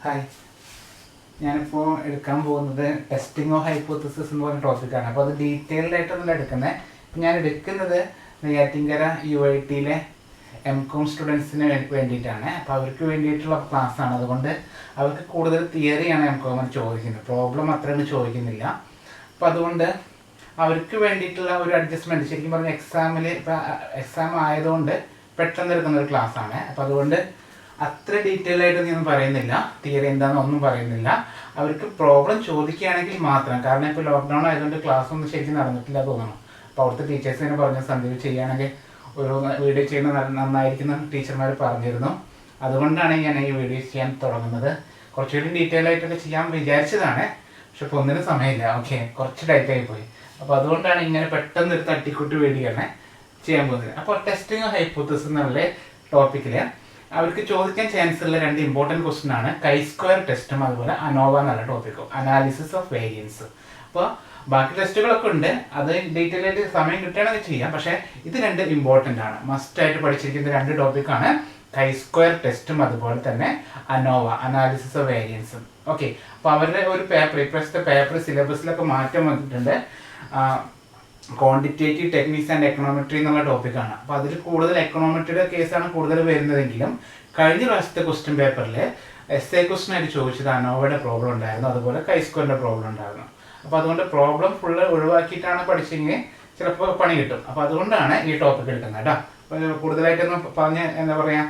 Hi, ഞാനിപ്പോൾ എടുക്കാൻ പോകുന്നത് ടെസ്റ്റിംഗ് ഓഫ് ഹൈപ്പോത്തിസിസ് എന്ന് പറഞ്ഞ ടോപ്പിക്കാണ്. അപ്പോൾ അത് ഡീറ്റെയിൽഡ് ആയിട്ടൊന്നും എടുക്കുന്നത്. ഇപ്പം ഞാൻ എടുക്കുന്നത് നെയ്യാറ്റിൻകര UITയിലെ MCOM സ്റ്റുഡൻസിന് വേണ്ടിയിട്ടാണ്. അപ്പോൾ അവർക്ക് വേണ്ടിയിട്ടുള്ള ക്ലാസ്സാണ്. അതുകൊണ്ട് അവർക്ക് കൂടുതൽ തിയറിയാണ് MCOM ചോദിക്കുന്നത്, പ്രോബ്ലം അത്രയൊന്നും ചോദിക്കുന്നില്ല. അപ്പോൾ അതുകൊണ്ട് അവർക്ക് വേണ്ടിയിട്ടുള്ള ഒരു അഡ്ജസ്റ്റ്മെൻറ്റ്, ശരിക്കും പറഞ്ഞാൽ എക്സാം ആയതുകൊണ്ട് പെട്ടെന്ന് എടുക്കുന്ന ഒരു ക്ലാസ്സാണ്. അപ്പോൾ അതുകൊണ്ട് അത്ര ഡീറ്റെയിൽ ആയിട്ട് ഒന്നും പറയുന്നില്ല, തിയറി എന്താണെന്ന് ഒന്നും പറയുന്നില്ല. അവർക്ക് പ്രോബ്ലം ചോദിക്കുകയാണെങ്കിൽ മാത്രം, കാരണം ഇപ്പോൾ ലോക്ക്ഡൗൺ ആയതുകൊണ്ട് ക്ലാസ് ഒന്നും ശരിക്കും നടന്നിട്ടില്ല തോന്നുന്നു. അപ്പോൾ അവിടുത്തെ ടീച്ചേഴ്സ് തന്നെ പറഞ്ഞ സന്ദീപ് ചെയ്യുകയാണെങ്കിൽ ഒരു വീഡിയോ ചെയ്യുന്നത് നന്നായിരിക്കുന്ന ടീച്ചർമാർ പറഞ്ഞിരുന്നു. അതുകൊണ്ടാണ് ഞാൻ ഈ വീഡിയോ ചെയ്യാൻ തുടങ്ങുന്നത്. കുറച്ചുകൂടി ഡീറ്റെയിൽ ആയിട്ടൊക്കെ ചെയ്യാൻ വിചാരിച്ചതാണ്, പക്ഷെ ഇപ്പോൾ ഒന്നിനും സമയമില്ല. ഓക്കെ, കുറച്ച് ടൈറ്റ് ആയിപ്പോയി. അപ്പോൾ അതുകൊണ്ടാണ് ഇങ്ങനെ പെട്ടെന്ന് ഒരു തട്ടിക്കൂട്ട് വീഡിയോയാണ് ചെയ്യാൻ പോകുന്നത്. അപ്പോൾ ടെസ്റ്റിംഗ് ഹൈപ്പോത്തിസിസ് എന്നുള്ള ടോപ്പിക്കിൽ അവർക്ക് ചോദിക്കാൻ ചാൻസ് ഉള്ള രണ്ട് ഇമ്പോർട്ടൻറ്റ് ക്വസ്റ്റ്യൻ ആണ് Chi-square ടെസ്റ്റും അതുപോലെ അനോവ എന്നുള്ള ടോപ്പിക്കും, അനാലിസിസ് ഓഫ് വേരിയൻസ്. അപ്പോൾ ബാക്കി ടെസ്റ്റുകളൊക്കെ ഉണ്ട്, അത് ഡീറ്റെയിൽ ആയിട്ട് സമയം കിട്ടുകയാണെങ്കിൽ ചെയ്യാം. പക്ഷേ ഇത് രണ്ട് ഇമ്പോർട്ടൻ്റ് ആണ്, മസ്റ്റായിട്ട് പഠിച്ചിരിക്കുന്ന രണ്ട് ടോപ്പിക്കാണ് Chi-square ടെസ്റ്റും അതുപോലെ തന്നെ അനോവ, അനാലിസിസ് ഓഫ് വേരിയൻസും. ഓക്കെ, അപ്പോൾ അവരുടെ ഒരു പേപ്പർ, ഇപ്പോഴത്തെ പേപ്പർ സിലബസിലൊക്കെ മാറ്റം വന്നിട്ടുണ്ട്. ക്വാണ്ടിറ്റേറ്റീവ് ടെക്നിക്സ് ആൻഡ് എക്കണോമെട്രി എന്നുള്ള ടോപ്പിക്കാണ്. അപ്പോൾ അതിൽ കൂടുതൽ എക്കണോമെട്രിയുടെ കേസാണ് കൂടുതൽ വരുന്നതെങ്കിലും കഴിഞ്ഞ പ്രാവശ്യത്തെ ക്വസ്റ്റ്യൻ പേപ്പറിൽ essay ക്വസ്റ്റ്യൻ ആയിട്ട് ചോദിച്ചത് അനോവയുടെ പ്രോബ്ലം ഉണ്ടായിരുന്നു, അതുപോലെ Chi-square പ്രോബ്ലം ഉണ്ടായിരുന്നു. അപ്പോൾ അതുകൊണ്ട് പ്രോബ്ലം ഫുള്ള് ഒഴിവാക്കിയിട്ടാണ് പഠിച്ചെങ്കിൽ ചിലപ്പോൾ പണി കിട്ടും. അപ്പോൾ അതുകൊണ്ടാണ് ഈ ടോപ്പിക് എടുക്കുന്നത് കേട്ടോ. അപ്പോൾ കൂടുതലായിട്ടൊന്നും പറഞ്ഞ് എന്താ പറയുക,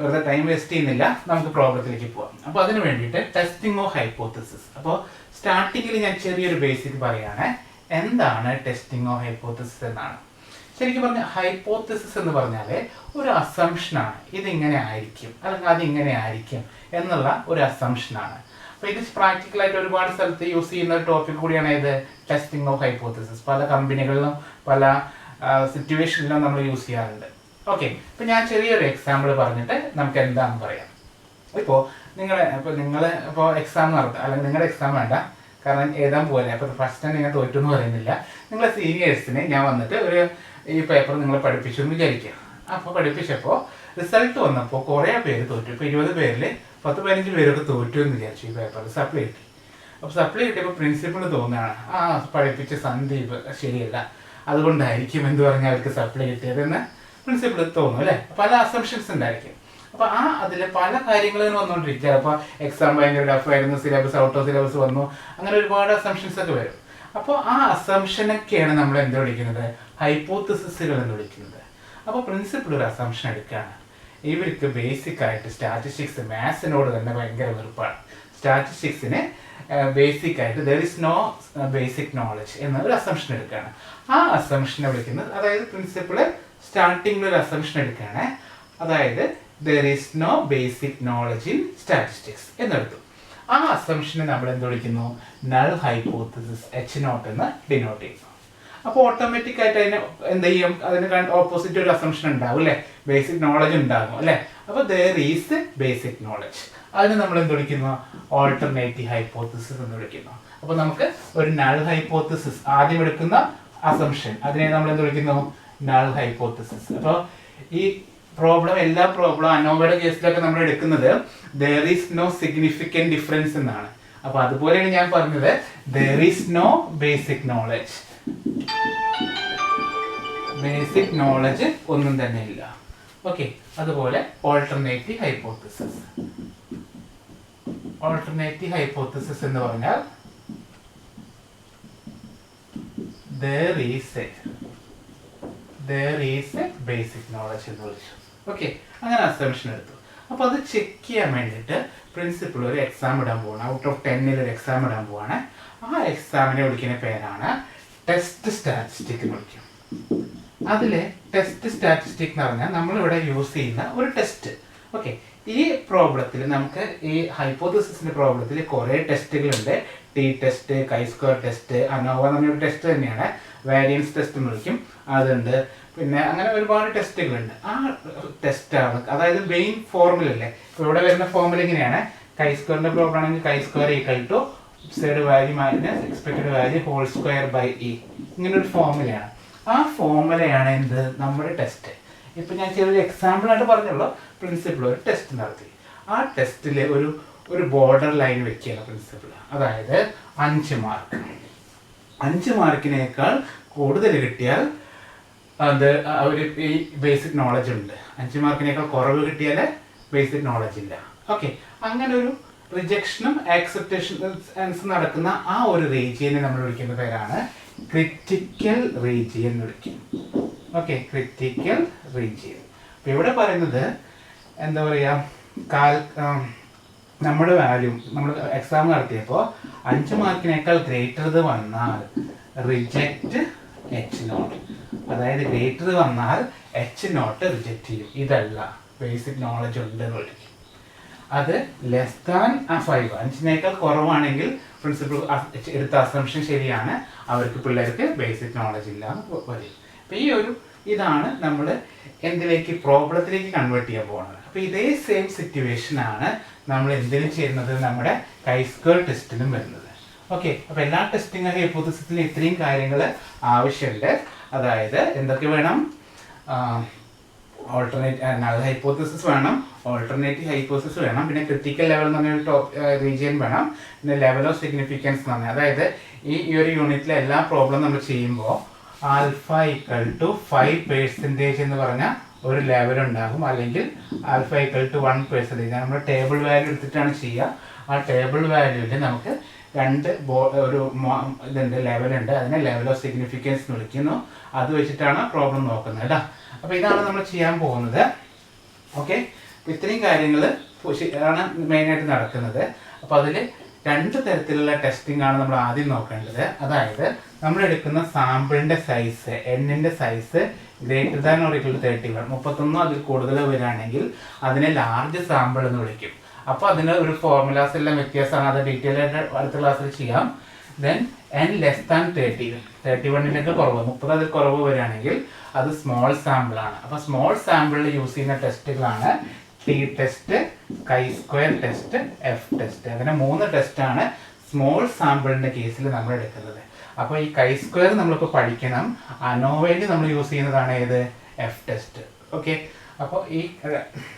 വെറുതെ ടൈം വേസ്റ്റ് ചെയ്യുന്നില്ല, നമുക്ക് പ്രോബ്ലത്തിലേക്ക് പോകാം. അപ്പോൾ അതിന് വേണ്ടിയിട്ട് ടെസ്റ്റിംഗ് ഓഫ് ഹൈപ്പോത്തിസിസ്. അപ്പോൾ സ്റ്റാർട്ടിങ്ങിൽ ഞാൻ ചെറിയൊരു ബേസിക് പറയുകയാണ്, എന്താണ് ടെസ്റ്റിംഗ് ഓഫ് ഹൈപ്പോത്തിസിസ് എന്നാണ്. ശരിക്കും പറഞ്ഞാൽ ഹൈപ്പോത്തിസിസ് എന്ന് പറഞ്ഞാൽ ഒരു അസംഷനാണ്, ഇതിങ്ങനെ ആയിരിക്കും അല്ലെങ്കിൽ അതിങ്ങനെ ആയിരിക്കും എന്നുള്ള ഒരു അസംഷനാണ്. അപ്പോൾ ഇത് പ്രാക്ടിക്കലായിട്ട് ഒരുപാട് സ്ഥലത്ത് യൂസ് ചെയ്യുന്ന ഒരു ടോപ്പിക് കൂടിയാണ് ഇത് ടെസ്റ്റിംഗ് ഓഫ് ഹൈപ്പോത്തിസിസ്. പല കമ്പനികളിലും പല സിറ്റുവേഷനിലും നമ്മൾ യൂസ് ചെയ്യാറുണ്ട്. ഓക്കെ, ഇപ്പം ഞാൻ ചെറിയൊരു എക്സാമ്പിൾ പറഞ്ഞിട്ട് നമുക്ക് എന്താണെന്ന് പറയാം. ഇപ്പോൾ നിങ്ങൾ എക്സാം നടത്തുക, അല്ലെങ്കിൽ നിങ്ങളുടെ എക്സാം വേണ്ട, കാരണം എഴുതാൻ പോലെ. അപ്പോൾ ഫസ്റ്റ് ടൈം നിങ്ങൾ തോറ്റു എന്ന് പറയുന്നില്ല. നിങ്ങളെ സീനിയേഴ്സിന് ഞാൻ വന്നിട്ട് ഈ പേപ്പർ നിങ്ങളെ പഠിപ്പിച്ചു എന്ന് വിചാരിക്കുക. അപ്പോൾ പഠിപ്പിച്ചപ്പോൾ റിസൾട്ട് വന്നപ്പോൾ കുറേ പേര് തോറ്റു. ഇപ്പോൾ 20 പേരിൽ 10-15 പേരൊക്കെ തോറ്റു എന്ന് വിചാരിച്ചു. ഈ പേപ്പർ സപ്ലൈ കിട്ടി. അപ്പോൾ സപ്ലൈ കിട്ടിയപ്പോൾ പ്രിൻസിപ്പൾ തോന്നുകയാണ്, പഠിപ്പിച്ച സന്ദീപ് ശരിയല്ല, അതുകൊണ്ടായിരിക്കും എന്ന് പറഞ്ഞാൽ അവർക്ക് സപ്ലൈ കിട്ടിയതെന്ന് പ്രിൻസിപ്പൾ തോന്നും അല്ലേ. പല അസംഷൻസ് ഉണ്ടായിരിക്കും. അപ്പോൾ അതിൽ പല കാര്യങ്ങളും വന്നുകൊണ്ടിരിക്കുക. അപ്പോൾ എക്സാം ഭയങ്കര ടഫായിരുന്നു, സിലബസ് ഔട്ട് ഓഫ് സിലബസ് വന്നു, അങ്ങനെ ഒരുപാട് അസംഷൻസ് ഒക്കെ വരും. അപ്പോൾ ആ അസംഷനൊക്കെയാണ് നമ്മൾ എന്ത് വിളിക്കുന്നത്, ഹൈപ്പോത്തിസിസുകൾ എന്ന് വിളിക്കുന്നത്. അപ്പോൾ പ്രിൻസിപ്പിൾ ഒരു അസംഷൻ എടുക്കുകയാണ്. ഇവർക്ക് ബേസിക് ആയിട്ട് സ്റ്റാറ്റിസ്റ്റിക്സ്, മാത്സിനോട് തന്നെ ഭയങ്കര വെറുപ്പാണ്. സ്റ്റാറ്റിസ്റ്റിക്സിന് ബേസിക് ആയിട്ട് there is no basic knowledge എന്ന ഒരു അസംഷൻ എടുക്കുകയാണ്. ആ അസംഷനെ വിളിക്കുന്നത്, അതായത് പ്രിൻസിപ്പിൾ സ്റ്റാർട്ടിങ്ങിൽ ഒരു അസംഷൻ എടുക്കുകയാണ്, അതായത് there is no basic knowledge in statistics എന്നെടുത്തു. ആ അസംഷനെ നമ്മൾ എന്ത് വിളിക്കുന്നു, നൾ ഹൈപ്പോത്തിസിസ് H0 എന്ന് ഡിനോട്ട് ചെയ്യുന്നു. അപ്പോൾ ഓട്ടോമാറ്റിക് ആയിട്ട് അതിന് എന്ത് ചെയ്യും, അതിന് ഓപ്പോസിറ്റ് ഒരു അസംഷൻ ഉണ്ടാവും അല്ലേ, ബേസിക് നോളജ് ഉണ്ടാകും അല്ലേ. അപ്പോൾ there is basic knowledge, അതിന് നമ്മൾ എന്ത് വിളിക്കുന്നു, ഓൾട്ടർനേറ്റീവ് ഹൈപ്പോത്തിസിസ് എന്ന് വിളിക്കുന്നു. അപ്പോൾ നമുക്ക് ഒരു നൾ ഹൈപ്പോത്തിസിസ് ആദ്യം എടുക്കുന്ന അസംഷൻ, അതിനെ നമ്മൾ എന്ത് വിളിക്കുന്നു, നൾ ഹൈപ്പോത്തിസിസ്. അപ്പോൾ ഈ എല്ലാ പ്രോബ്ലം അനോവയുടെ കേസിലൊക്കെ നമ്മൾ എടുക്കുന്നത് there is no significant difference എന്നാണ്. അപ്പോൾ അതുപോലെയാണ് ഞാൻ പറഞ്ഞത് there is no basic knowledge, basic knowledge ഒന്നും തന്നെ ഇല്ല. ഓക്കെ, അതുപോലെ ഓൾട്ടർനേറ്റീവ് ഹൈപ്പോത്തിസിസ്. ഓൾട്ടർനേറ്റീവ് ഹൈപ്പോത്തിസിസ് എന്ന് പറഞ്ഞാൽ there is a basic knowledge എന്ന് വിളിച്ചു. ഓക്കെ, അങ്ങനെ അസംഷൻ എടുത്തു. അപ്പോൾ അത് ചെക്ക് ചെയ്യാൻ വേണ്ടിയിട്ട് പ്രിൻസിപ്പിൾ ഒരു എക്സാം ഇടാൻ പോവാണ്. ഔട്ട് ഓഫ് 10 ഒരു എക്സാം ഇടാൻ പോവാണ്. ആ എക്സാമിനെ വിളിക്കുന്ന പേരാണ് ടെസ്റ്റ് സ്റ്റാറ്റിസ്റ്റിക് എന്ന് വിളിക്കും. അതിൽ ടെസ്റ്റ് സ്റ്റാറ്റിസ്റ്റിക് എന്ന് പറഞ്ഞാൽ നമ്മളിവിടെ യൂസ് ചെയ്യുന്ന ഒരു ടെസ്റ്റ്. ഓക്കെ, ഈ പ്രോബ്ലത്തിൽ നമുക്ക് ഈ ഹൈപ്പോത്തിസിസിന്റെ പ്രോബ്ലത്തിൽ കുറേ ടെസ്റ്റുകളുണ്ട്. T test, Chi-square test, ANOVA എന്ന് പറഞ്ഞൊരു ടെസ്റ്റ് തന്നെയാണ്, വാരിയൻസ് ടെസ്റ്റ് എന്ന് വിളിക്കും, അതുണ്ട്. പിന്നെ അങ്ങനെ ഒരുപാട് ടെസ്റ്റുകളുണ്ട്. ആ ടെസ്റ്റാണ്, അതായത് മെയിൻ ഫോർമുല അല്ലേ. ഇപ്പോൾ ഇവിടെ വരുന്ന ഫോർമുല ഇങ്ങനെയാണ്, Chi-square പ്രോബ്ലം ആണെങ്കിൽ Chi-square = side value minus expected value whole square by E, ഇങ്ങനൊരു ഫോർമുലയാണ്. ആ ഫോർമുലയാണ് എന്ത്, നമ്മുടെ ടെസ്റ്റ്. ഇപ്പം ഞാൻ ചെറിയൊരു എക്സാമ്പിളായിട്ട് പറഞ്ഞുള്ളൂ. പ്രിൻസിപ്പിൾ ഒരു ടെസ്റ്റ് നടത്തി, ആ ടെസ്റ്റിൽ ഒരു ബോർഡർ ലൈൻ വെക്കുകയാണ് പ്രിൻസിപ്പൾ. അതായത് 5 മാർക്ക്. 5 മാർക്കിനേക്കാൾ കൂടുതൽ കിട്ടിയാൽ അത് ഒരു ഈ ബേസിക് നോളജ് ഉണ്ട്. 5 മാർക്കിനേക്കാൾ കുറവ് കിട്ടിയാൽ ബേസിക് നോളജ് ഇല്ല. ഓക്കെ, അങ്ങനെ ഒരു റിജക്ഷനും ആക്സെപ്റ്റേഷൻസ് നടക്കുന്ന ആ ഒരു റീജിയനെ നമ്മൾ വിളിക്കുന്ന പേരാണ് ക്രിറ്റിക്കൽ റീജിയൻ എന്ന് വിളിക്കും. Okay, critical region. അപ്പം ഇവിടെ പറയുന്നത് എന്താ പറയുക, നമ്മുടെ വാല്യൂ നമ്മൾ എക്സാം നടത്തിയപ്പോൾ 5 മാർക്കിനേക്കാൾ ഗ്രേറ്റർ വന്നാൽ റിജക്റ്റ് H0. അതായത് ഗ്രേറ്റർ വന്നാൽ H0 റിജക്റ്റ് ചെയ്യും. ഇതല്ല ബേസിക് നോളജ് ഉണ്ട് എന്ന് വിളിക്കും. അത് ലെസ് ദാൻ 5, 5നേക്കാൾ കുറവാണെങ്കിൽ പ്രിൻസിപ്പൾ എടുത്ത അസംഷൻ ശരിയാണ്, അവർക്ക് പിള്ളേർക്ക് ബേസിക് നോളജ് ഇല്ല എന്ന് പറയും. അപ്പം ഇതാണ് നമ്മൾ എന്തിലേക്ക് പ്രോബ്ലത്തിലേക്ക് കൺവേർട്ട് ചെയ്യാൻ പോകുന്നത്. അപ്പോൾ ഇതേ സെയിം സിറ്റുവേഷൻ ആണ് നമ്മൾ എന്തിനും ചെയ്യുന്നത്, നമ്മുടെ കൈസ്ക്വയർ ടെസ്റ്റിനും വരുന്നത്. ഓക്കെ, അപ്പോൾ എല്ലാ ടെസ്റ്റിംഗ് ഹൈപ്പോത്തസിസിലും ഇത്രയും കാര്യങ്ങൾ ആവശ്യമുണ്ട്. അതായത് എന്തൊക്കെ വേണം, നൾ ഹൈപ്പോത്തസിസ് വേണം, ഓൾട്ടർനേറ്റീവ് ഹൈപ്പോത്തസിസ് വേണം, പിന്നെ ക്രിട്ടിക്കൽ ലെവൽ എന്ന് പറഞ്ഞൊരു റീജിയൻ വേണം, പിന്നെ ലെവൽ ഓഫ് സിഗ്നിഫിക്കൻസ് എന്ന് പറഞ്ഞാൽ അതായത് ഈ ഒരു യൂണിറ്റിലെ എല്ലാ പ്രോബ്ലം നമ്മൾ ചെയ്യുമ്പോൾ ആൽഫ ഈക്വൽ ടു 5% എന്ന് പറഞ്ഞാൽ ഒരു ലെവൽ ഉണ്ടാകും, അല്ലെങ്കിൽ ആൽഫ ഈക്വൽ ടു 1%. നമ്മൾ ടേബിൾ വാല്യൂ എടുത്തിട്ടാണ് ചെയ്യുക. ആ ടേബിൾ വാല്യൂവിൽ നമുക്ക് ഇതുണ്ട്, ലെവലുണ്ട്. അതിനെ ലെവൽ ഓഫ് സിഗ്നിഫിക്കൻസ് എന്ന് വിളിക്കുന്നു. അത് വെച്ചിട്ടാണ് പ്രോബ്ലം നോക്കുന്നത് കേട്ടോ. അപ്പോൾ ഇതാണ് നമ്മൾ ചെയ്യാൻ പോകുന്നത്. ഓക്കെ, ഇത്രയും കാര്യങ്ങൾ ആണ് മെയിനായിട്ട് നടക്കുന്നത്. അപ്പോൾ അതിൽ 2 തരത്തിലുള്ള ടെസ്റ്റിംഗ് ആണ് നമ്മൾ ആദ്യം നോക്കേണ്ടത്. അതായത് നമ്മൾ എടുക്കുന്ന സാമ്പിളിൻ്റെ സൈസ്, എണ്ണിൻ്റെ size greater than or equal to 31, 31 അതിൽ കൂടുതൽ വരികയാണെങ്കിൽ അതിനെ ലാർജ് സാമ്പിൾ എന്ന് വിളിക്കും. അപ്പോൾ അതിന് ഒരു ഫോർമുലാസ് എല്ലാം വ്യത്യാസമാണ്, അത് ഡീറ്റെയിൽ ആയിട്ട് അടുത്ത ക്ലാസ്സിൽ ചെയ്യാം. ദെൻ n ലെസ് ദാൻ 30, 31 കുറവ്, 30 അതിൽ കുറവ് വരികയാണെങ്കിൽ അത് സ്മോൾ സാമ്പിളാണ്. അപ്പോൾ സ്മോൾ സാമ്പിളിൽ യൂസ് ചെയ്യുന്ന ടെസ്റ്റുകളാണ് T test, chi square test, F test. അങ്ങനെ 3 ടെസ്റ്റാണ് സ്മോൾ സാമ്പിളിൻ്റെ കേസിൽ നമ്മൾ എടുക്കുന്നത്. അപ്പോൾ ഈ കൈ സ്ക്വയർ നമ്മളിപ്പോൾ പഠിക്കണം. അനോവയിൽ നമ്മൾ യൂസ് ചെയ്യുന്നതാണ് ഏത്, എഫ് ടെസ്റ്റ്. ഓക്കെ, അപ്പോൾ ഈ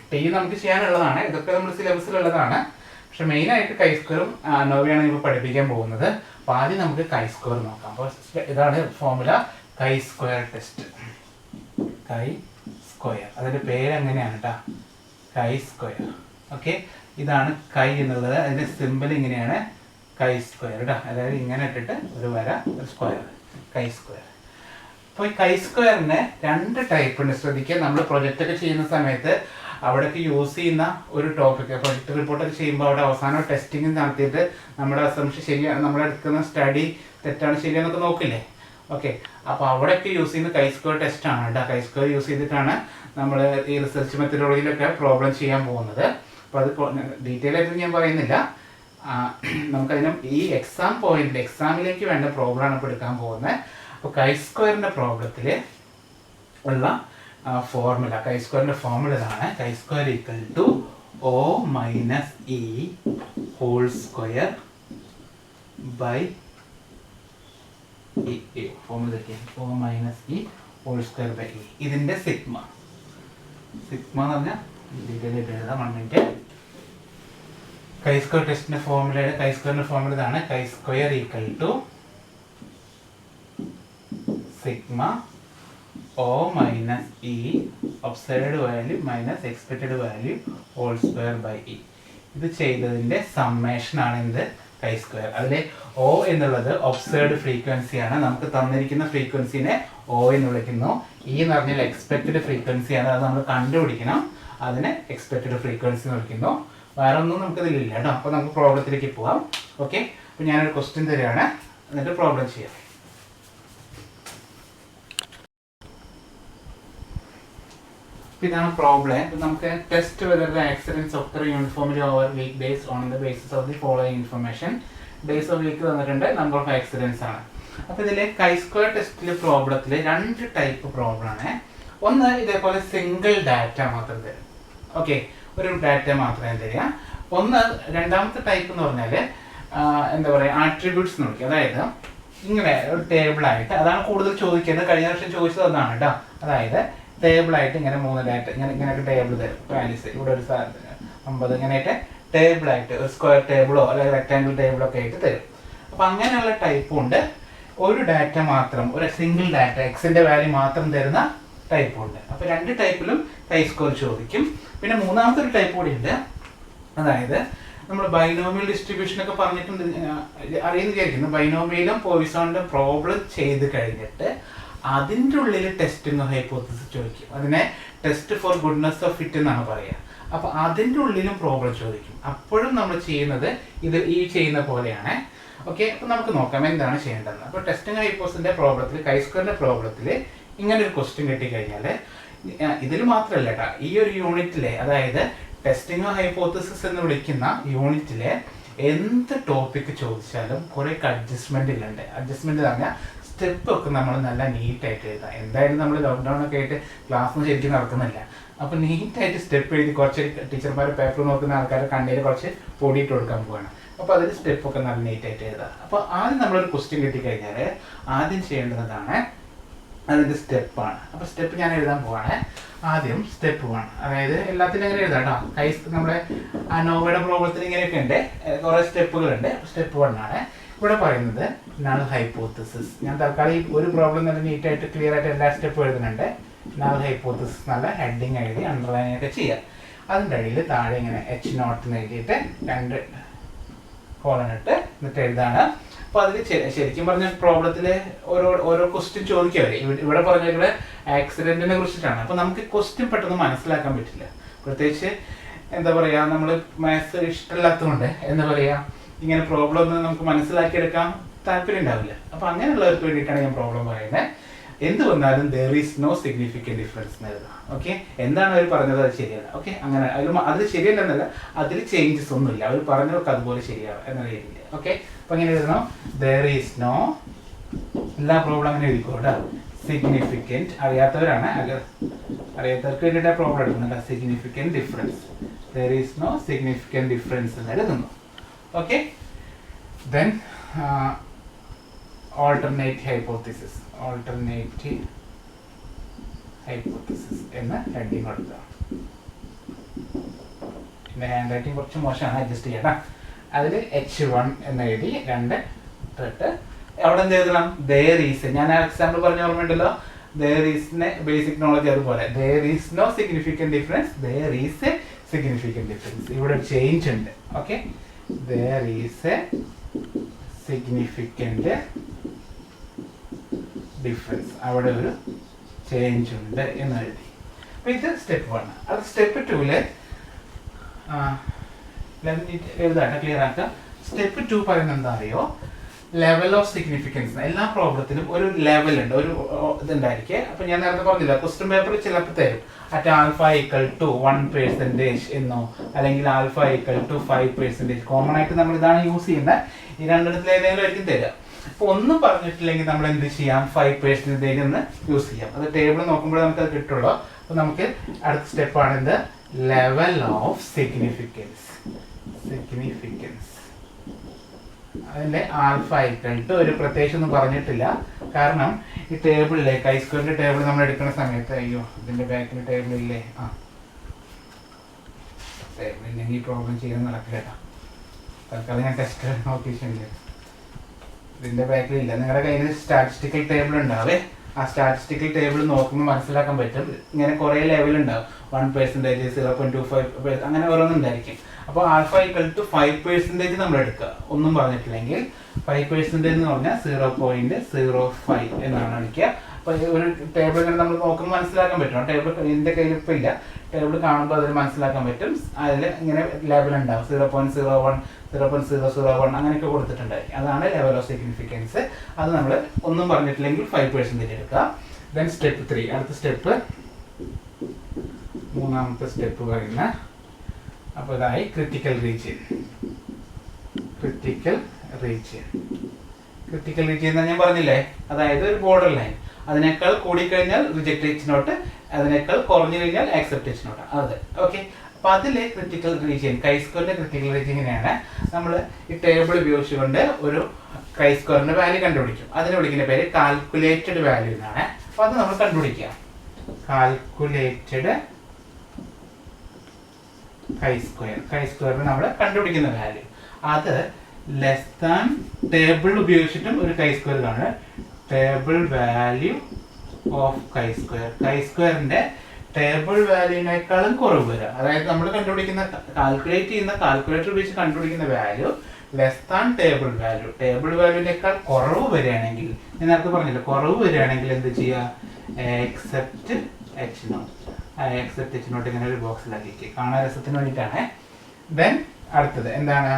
ടി നമുക്ക് ചെയ്യാനുള്ളതാണ്, ഇതൊക്കെ നമ്മൾ സിലബസിലുള്ളതാണ്. പക്ഷെ മെയിനായിട്ട് കൈ സ്ക്വയറും അനോവയാണ് ഇപ്പോൾ പഠിപ്പിക്കാൻ പോകുന്നത്. അപ്പോൾ ആദ്യം നമുക്ക് കൈ സ്ക്വയർ നോക്കാം. അപ്പോൾ ഇതാണ് ഫോർമുല, കൈ സ്ക്വയർ ടെസ്റ്റ്. കൈ സ്ക്വയർ, അതിൻ്റെ പേര് എങ്ങനെയാണ് കേട്ടോ, കൈ സ്ക്വയർ. ഓക്കെ, ഇതാണ് കൈ എന്നുള്ളത്, അതിൻ്റെ സിമ്പിൾ ഇങ്ങനെയാണ്, കൈ സ്ക്വയർ കേട്ടോ. അതായത് ഇങ്ങനെ ഇട്ടിട്ട് ഒരു വര, ഒരു സ്ക്വയർ, കൈ സ്ക്വയർ. അപ്പോൾ ഈ കൈ സ്ക്വയറിന് 2 ടൈപ്പ് ഉണ്ട്. ശ്രദ്ധിക്കുക, നമ്മൾ പ്രൊജക്റ്റൊക്കെ ചെയ്യുന്ന സമയത്ത് അവിടെയൊക്കെ യൂസ് ചെയ്യുന്ന ഒരു ടോപ്പിക്, പ്രൊജക്ട് റിപ്പോർട്ടൊക്കെ ചെയ്യുമ്പോൾ അവിടെ അവസാനം ടെസ്റ്റിംഗ് നടത്തിയിട്ട് നമ്മുടെ അസംഷൻ ശരിയാണ്, നമ്മളെടുക്കുന്ന സ്റ്റഡി തെറ്റാണ് ശരിയാണെന്നൊക്കെ നോക്കില്ലേ. ഓക്കെ, അപ്പോൾ അവിടെയൊക്കെ യൂസ് ചെയ്യുന്ന കൈ സ്ക്വയർ ടെസ്റ്റാണ് കേട്ടോ. കൈ സ്ക്വയർ യൂസ് ചെയ്തിട്ടാണ് നമ്മൾ ഈ റിസർച്ച് മെത്തഡോളജിയിലൊക്കെ പ്രോബ്ലം ചെയ്യാൻ പോകുന്നത്. അപ്പോൾ അത് ഡീറ്റെയിൽ ആയിട്ട് ഞാൻ പറയുന്നില്ല. നമുക്കതിനും ഈ എക്സാം പോയിന്റ്, എക്സാമിലേക്ക് വേണ്ട പ്രോബ്ലമാണ് ഇപ്പോൾ എടുക്കാൻ പോകുന്നത്. അപ്പോൾ കൈ സ്ക്വയറിൻ്റെ പ്രോബ്ലത്തിൽ ഉള്ള ഫോർമുല, കൈ സ്ക്വയറിൻ്റെ ഫോർമുല ഇതാണ്, chi square equal to O minus E whole square by formula O minus E whole square by E. ഇതിൻ്റെ സിഗ്മ എന്ന് പറഞ്ഞാൽ ഡീറ്റെയിൽ ആയിട്ട് എഴുതാം. 1 മിനിറ്റ്. കൈ സ്ക്വയർ ടെസ്റ്റിൻ്റെ ഫോർമുലയുടെ, കൈ സ്ക്വയറിൻ്റെ ഫോർമുല ഇതാണ്, chi square equal to sigma O minus E observed value minus expected value whole square by E. ഇത് ചെയ്തതിൻ്റെ സമ്മേഷനാണ് ഇത് കൈ സ്ക്വയർ. അതിൽ O എന്നുള്ളത് ഒബ്സർവ്ഡ് ഫ്രീക്വൻസിയാണ്, നമുക്ക് തന്നിരിക്കുന്ന ഫ്രീക്വൻസിനെ O എന്ന് വിളിക്കുന്നു. E എന്ന് പറഞ്ഞാൽ എക്സ്പെക്റ്റഡ് ഫ്രീക്വൻസിയാണ്, അത് നമ്മൾ കണ്ടുപിടിക്കണം, അതിനെ എക്സ്പെക്റ്റഡ് ഫ്രീക്വൻസി എന്ന് വിളിക്കുന്നു. വേറെ ഒന്നും നമുക്കിതിലില്ല കേട്ടോ. അപ്പോൾ നമുക്ക് പ്രോബ്ലത്തിലേക്ക് പോവാം. ഓക്കെ, അപ്പോൾ ഞാനൊരു ക്വസ്റ്റ്യൻ തരികയാണ്, എന്നിട്ട് പ്രോബ്ലം ചെയ്യാം. ഇതാണ് പ്രോബ്ലം. നമുക്ക് test whether the accidents of uniformly over week based on the basis of the following information. Days of week തന്നിട്ടുണ്ട്, നമ്പർ ഓഫ് ആക്സിഡൻസ് ആണ്. അപ്പോൾ ഇതിൽ കൈ സ്ക്വയർ ടെസ്റ്റിലെ പ്രോബ്ലത്തിൽ 2 ടൈപ്പ് പ്രോബ്ലം ആണ്. ഒന്ന് ഇതേപോലെ സിംഗിൾ ഡാറ്റ മാത്രം തരും. ഓക്കെ, ഒരു ഡാറ്റ മാത്രമേ തരിക. രണ്ടാമത്തെ ടൈപ്പ് എന്ന് പറഞ്ഞാൽ എന്താ പറയുക, ആട്രിബ്യൂട്ട്സ് എന്ന് വിളിക്കുക. അതായത് ഇങ്ങനെ ഒരു ടേബിളായിട്ട്, അതാണ് കൂടുതൽ ചോദിക്കുന്നത്. കഴിഞ്ഞ വർഷം ചോദിച്ചത് അതാണ് കേട്ടോ. അതായത് ടേബിളായിട്ട് ഇങ്ങനെ 3 ഡാറ്റ, ഇങ്ങനെയൊക്കെ ടേബിൾ തരും. വാല്യൂസ് ഇവിടെ ഒരു 50 ഇങ്ങനെയായിട്ട് ടേബിളായിട്ട് ഒരു സ്ക്വയർ ടേബിളോ അല്ലെങ്കിൽ റെക്ടാങ്കിൾ ടേബിളോ ഒക്കെ ആയിട്ട് തരും. അപ്പോൾ അങ്ങനെയുള്ള ടൈപ്പും ഉണ്ട്. ഒരു ഡാറ്റ മാത്രം, ഒരു സിംഗിൾ ഡാറ്റ എക്സിൻ്റെ വാല്യൂ മാത്രം തരുന്ന ടൈപ്പും ഉണ്ട്. അപ്പോൾ രണ്ട് ടൈപ്പിലും കൈ സ്കോർ ചോദിക്കും. പിന്നെ മൂന്നാമത്തെ ഒരു ടൈപ്പ് കൂടി ഉണ്ട്. അതായത് നമ്മൾ ബൈനോമിയൽ ഡിസ്ട്രിബ്യൂഷൻ ഒക്കെ പറഞ്ഞിട്ടുണ്ട്, അറിയുന്ന വിചാരിക്കുന്നു. ബൈനോമിയലും പോയിസോണിൻ്റെ പ്രോബ്ലം ചെയ്ത് കഴിഞ്ഞിട്ട് അതിൻ്റെ ഉള്ളിൽ ടെസ്റ്റിംഗ് ഹൈപ്പോത്തസിസ് ചോദിക്കും. അതിനെ test for goodness of fit എന്നാണ് പറയുക. അപ്പോൾ അതിൻ്റെ ഉള്ളിലും പ്രോബ്ലം ചോദിക്കും. അപ്പോഴും നമ്മൾ ചെയ്യുന്നത് ഈ ചെയ്യുന്ന പോലെയാണ്. ഓക്കെ, അപ്പോൾ നമുക്ക് നോക്കാം എന്താണ് ചെയ്യേണ്ടത്. അപ്പോൾ ടെസ്റ്റിംഗ് ഹൈപ്പോത്തസിസിൻ്റെ പ്രോബ്ലത്തിൽ, കൈ സ്ക്വയറിൻ്റെ പ്രോബ്ലത്തിൽ ഇങ്ങനെ ഒരു ക്വസ്റ്റ്യൻ കിട്ടിക്കഴിഞ്ഞാൽ ഇതിൽ മാത്രമല്ല കേട്ടോ, ഈ ഒരു യൂണിറ്റിലെ, അതായത് ടെസ്റ്റിംഗ് ഹൈപ്പോത്തസിസ് എന്ന് വിളിക്കുന്ന യൂണിറ്റിലെ എന്ത് ടോപ്പിക്ക് ചോദിച്ചാലും കുറേ അഡ്ജസ്റ്റ്മെൻറ്റുകളുണ്ട്. അഡ്ജസ്റ്റ്മെൻറ്റ് പറഞ്ഞാൽ സ്റ്റെപ്പൊക്കെ നമ്മൾ നല്ല നീറ്റായിട്ട് എഴുതാം. എന്തായാലും നമ്മൾ ലോക്ക്ഡൗൺ ഒക്കെ ആയിട്ട് ക്ലാസ്സൊന്നും ശരിക്കും നടക്കുന്നില്ല. അപ്പോൾ നീറ്റായിട്ട് സ്റ്റെപ്പ് എഴുതി കുറച്ച് ടീച്ചർമാർ പേപ്പർ നോക്കുന്ന ആൾക്കാരെ കണ്ണിൽ കുറച്ച് പൊടിയിട്ട് കൊടുക്കാൻ പോവുകയാണ്. അപ്പോൾ അതിൽ സ്റ്റെപ്പൊക്കെ നല്ല നീറ്റായിട്ട് എഴുതാം. അപ്പോൾ ആദ്യം നമ്മളൊരു ക്വസ്റ്റ്യൻ കിട്ടിക്കഴിഞ്ഞാൽ ആദ്യം ചെയ്യേണ്ടതാണ് അതിൻ്റെ സ്റ്റെപ്പാണ്. അപ്പോൾ സ്റ്റെപ്പ് ഞാൻ എഴുതാൻ പോവാണ്. ആദ്യം സ്റ്റെപ്പ് 1, അതായത് എല്ലാത്തിനും എങ്ങനെ എഴുതാം കേട്ടോ. നമ്മുടെ അനോവയുടെ പ്രോബ്ലത്തിൽ ഇങ്ങനെയൊക്കെ ഉണ്ട്, കുറേ സ്റ്റെപ്പുകളുണ്ട്. സ്റ്റെപ്പ് 1 ആണ് ഇവിടെ പറയുന്നത് നൾ ഹൈപ്പോത്തസിസ്. ഞാൻ തൽക്കാലം ഒരു പ്രോബ്ലം നല്ല നീറ്റായിട്ട് ക്ലിയർ ആയിട്ട് എല്ലാ സ്റ്റെപ്പും എഴുതുന്നുണ്ട്. നൾ ഹൈപ്പോത്തസിസ് നല്ല ഹെഡിങ് എഴുതി അണ്ടർലൈൻ ഒക്കെ ചെയ്യാം. അതിൻ്റെ അടിയിൽ താഴെ ഇങ്ങനെ H0 എന്ന് എഴുതിയിട്ട് 2 കോളൻ ഇട്ട് എന്നിട്ട് എഴുതാണ്. അപ്പോൾ അതിൽ ശരിക്കും പറഞ്ഞ പ്രോബ്ലത്തിൽ ഓരോ ക്വസ്റ്റ്യൻ ചോദിക്കുക. ഇവിടെ പറഞ്ഞ ആക്സിഡൻറ്റിനെ കുറിച്ചിട്ടാണ്. അപ്പോൾ നമുക്ക് ക്വസ്റ്റ്യൻ പെട്ടെന്ന് മനസ്സിലാക്കാൻ പറ്റില്ല. പ്രത്യേകിച്ച് എന്താ പറയുക, നമ്മൾ മാത്സ് ഇഷ്ടമില്ലാത്തതുകൊണ്ട് എന്താ പറയുക, ഇങ്ങനെ പ്രോബ്ലം ഒന്നും നമുക്ക് മനസ്സിലാക്കിയെടുക്കാൻ താല്പര്യം ഉണ്ടാവില്ല. അപ്പോൾ അങ്ങനെയുള്ളവർക്ക് വേണ്ടിയിട്ടാണ് ഞാൻ പ്രോബ്ലം പറയുന്നത്. എന്ത് വന്നാലും there is no significant difference എന്ന് എഴുതാം. ഓക്കെ, എന്താണ് അവർ പറഞ്ഞത് അത് ശരിയാണ്. ഓക്കെ, അങ്ങനെ അത് ശരിയല്ലെന്നല്ല, അതിൽ ചേഞ്ചസ് ഒന്നുമില്ല, അവർ പറഞ്ഞവർക്ക് അതുപോലെ ശരിയാണ് എന്ന രീതിയിൽ. ഓക്കെ, അപ്പോൾ അങ്ങനെ എഴുതണം, ദർ ഈസ് നോ, എല്ലാ പ്രോബ്ലം അങ്ങനെ എഴുതിക്കോട്ടെ. സിഗ്നിഫിക്കൻറ്റ്, അറിയാത്തവരാണ്, അറിയാത്തവർക്ക് വേണ്ടിയിട്ട് പ്രോബ്ലം എടുക്കുന്നുണ്ട്. Significant difference, there is no significant difference എന്ന് എഴുതുന്നു. ഓക്കെ, ദെൻ alternate hypothesis എന്ന ഹെഡിങ് കൊടുക്കുക. എൻ്റെ ഹാൻഡ് റൈറ്റിംഗ് കുറച്ച് മോശമാണ്, അഡ്ജസ്റ്റ് ചെയ്യണം. അതിൽ H1 എന്ന് എഴുതി 2 ഇട്ടിട്ട് അവിടെ എന്ത് എഴുതണം, there is, ഞാൻ ആ എക്സാമ്പിൾ പറഞ്ഞ ഓർമ്മയുണ്ടല്ലോ, there is ബേസിക് നോളജ് അതുപോലെ there is no significant difference, there is a significant difference. ഇവിടെ ചേഞ്ച് ഉണ്ട്. Okay, there is a significant difference, അവിടെ ഒരു ചേഞ്ച് ഉണ്ട് എന്ന് എഴുതി. അപ്പോൾ ഇത് സ്റ്റെപ്പ് 1. അത് സ്റ്റെപ്പ് 2 എഴുതാട്ടെ, ക്ലിയർ ആക്കുക. സ്റ്റെപ്പ് 2 പറയുന്നത് എന്താ അറിയോ, ലെവൽ ഓഫ് സിഗ്നിഫിക്കൻസ്. എല്ലാ പ്രോബ്ലത്തിനും ഒരു ലെവൽ ഉണ്ട്, ഒരു ഇതുണ്ടായിരിക്കും. അപ്പോൾ ഞാൻ നേരത്തെ പറഞ്ഞില്ല, ക്വസ്റ്റ്യൻ പേപ്പറിൽ ചിലപ്പോൾ തരും അറ്റ് ആൽഫ ഈക്വൽ ടു 1% എന്നോ അല്ലെങ്കിൽ ആൽഫ ഈക്വൽ ടു 5%. കോമൺ ആയിട്ട് നമ്മൾ ഇതാണ് യൂസ് ചെയ്യുന്നത്. ഈ രണ്ടിടത്തിൽ ഏതെങ്കിലും ആയിരിക്കും തരിക. അപ്പോൾ ഒന്നും പറഞ്ഞിട്ടില്ലെങ്കിൽ നമ്മൾ എന്ത് ചെയ്യാം, 5% എന്ന് യൂസ് ചെയ്യാം. അത് ടേബിൾ നോക്കുമ്പോൾ നമുക്കത് കിട്ടുള്ളൂ. അപ്പോൾ നമുക്ക് അടുത്ത സ്റ്റെപ്പാണ് എന്ത്, ലെവൽ ഓഫ് സിഗ്നിഫിക്കൻസ്. അതിൻ്റെ ആൽഫ ഈക്വൽ ടു ഒരു പ്രത്യേകിച്ച് ഒന്നും പറഞ്ഞിട്ടില്ല. കാരണം ഈ ടേബിളിലെ കൈ സ്ക്വയറിൻ്റെ ടേബിൾ നമ്മൾ എടുക്കുന്ന സമയത്ത്, അയ്യോ ഇതിൻ്റെ ബാക്കിൽ ടേബിളില്ലേ, ടേബിളില്ലെങ്കിൽ ഈ പ്രോബ്ലം ചെയ്യാൻ നടക്കില്ല. തൽക്കാലം ഞാൻ ടെസ്റ്റ് നോക്കിയിട്ടില്ല, ഇതിൻ്റെ ബാക്കിലില്ല. നിങ്ങളുടെ കയ്യിൽ സ്റ്റാറ്റിസ്റ്റിക്കൽ ടേബിൾ ഉണ്ടാവേ, ആ സ്റ്റാറ്റിസ്റ്റിക്കൽ ടേബിൾ നോക്കുമ്പോൾ മനസ്സിലാക്കാൻ പറ്റും. ഇങ്ങനെ കുറേ ലെവൽ ഉണ്ടാവും, 1%, 0.25%, അങ്ങനെ ഓരോന്നുണ്ടായിരിക്കും. അപ്പോൾ ആൽഫ ഈക്വൽ ടു 5% നമ്മൾ എടുക്കുക, ഒന്നും പറഞ്ഞിട്ടില്ലെങ്കിൽ. 5% എന്ന് പറഞ്ഞാൽ 0.05 എന്നാണ് എടുക്കുക. അപ്പോൾ ഒരു ടേബിൾ ഇങ്ങനെ നമ്മൾ നോക്കുമ്പോൾ മനസ്സിലാക്കാൻ പറ്റും. ടേബിൾ എൻ്റെ കയ്യിൽ ഇപ്പോൾ ഇല്ല, ടേബിൾ കാണുമ്പോൾ അതിൽ മനസ്സിലാക്കാൻ പറ്റും. അതിൽ ഇങ്ങനെ ലെവൽ ഉണ്ടാവും, 0.01, 0.001 അങ്ങനെയൊക്കെ കൊടുത്തിട്ടുണ്ട്. അതാണ് ലെവൽ ഓഫ് സിഗ്നിഫിക്കൻസ്. അത് നമ്മൾ ഒന്നും പറഞ്ഞിട്ടില്ലെങ്കിൽ 5% എടുക്കുക. ദെൻ സ്റ്റെപ്പ് 3, അടുത്ത സ്റ്റെപ്പ്, മൂന്നാമത്തെ സ്റ്റെപ്പ് പറയുന്ന, അപ്പോൾ ഇതായി ക്രിട്ടിക്കൽ റീജിയൻ ഞാൻ പറഞ്ഞില്ലേ, അതായത് ഒരു ബോർഡർ ലൈൻ. അതിനേക്കാൾ കൂടിക്കഴിഞ്ഞാൽ റിജക്ട് H0, അതിനേക്കാൾ കുറഞ്ഞു കഴിഞ്ഞാൽ ആക്സെപ്റ്റ് H0. അതെ, ഓക്കെ. അപ്പോൾ അതിലെ ക്രിട്ടിക്കൽ റീജിയൻ, കൈ സ്ക്വയറിൻ്റെ ക്രിട്ടിക്കൽ റീജിയൻ ഇങ്ങനെയാണ്. നമ്മൾ ഈ ടേബിൾ ഉപയോഗിച്ചുകൊണ്ട് ഒരു കൈ സ്ക്വയറിൻ്റെ വാല്യൂ കണ്ടുപിടിക്കും. അതിന് വിളിക്കുന്ന പേര് കാൽക്കുലേറ്റഡ് വാല്യൂ എന്നാണ്. അപ്പോൾ അത് നമ്മൾ കണ്ടുപിടിക്കുക. കാൽക്കുലേറ്റഡ് സ്ക്വയറിന് നമ്മൾ കണ്ടുപിടിക്കുന്ന വാല്യൂ അത് ലെസ് ദാൻ ടേബിൾ ഉപയോഗിച്ചിട്ടും ഒരു സ്ക്വയർ കാണുക. ടേബിൾ വാല്യൂ ഓഫ് സ്ക്വയറിന്റെ ടേബിൾ വാല്യൂവിനേക്കാളും കുറവ് വരിക. അതായത് നമ്മൾ കാൽക്കുലേറ്റ് ചെയ്യുന്ന കാൽക്കുലേറ്റർ ഉപയോഗിച്ച് കണ്ടുപിടിക്കുന്ന വാല്യൂ ലെസ് ദാൻ ടേബിൾ വാല്യൂവിനേക്കാൾ കുറവ് വരികയാണെങ്കിൽ, ഞാൻ നേരത്തെ പറഞ്ഞില്ല, കുറവ് വരികയാണെങ്കിൽ എന്ത് ചെയ്യുക? എക്സെപ്റ്റ് എച്ച് നോട്ട് ഇങ്ങനെ ഒരു ബോക്സിലാക്കി കാണാൻ രസത്തിന് വേണ്ടിയിട്ടാണ്. ദെൻ അടുത്തത് എന്താണ്?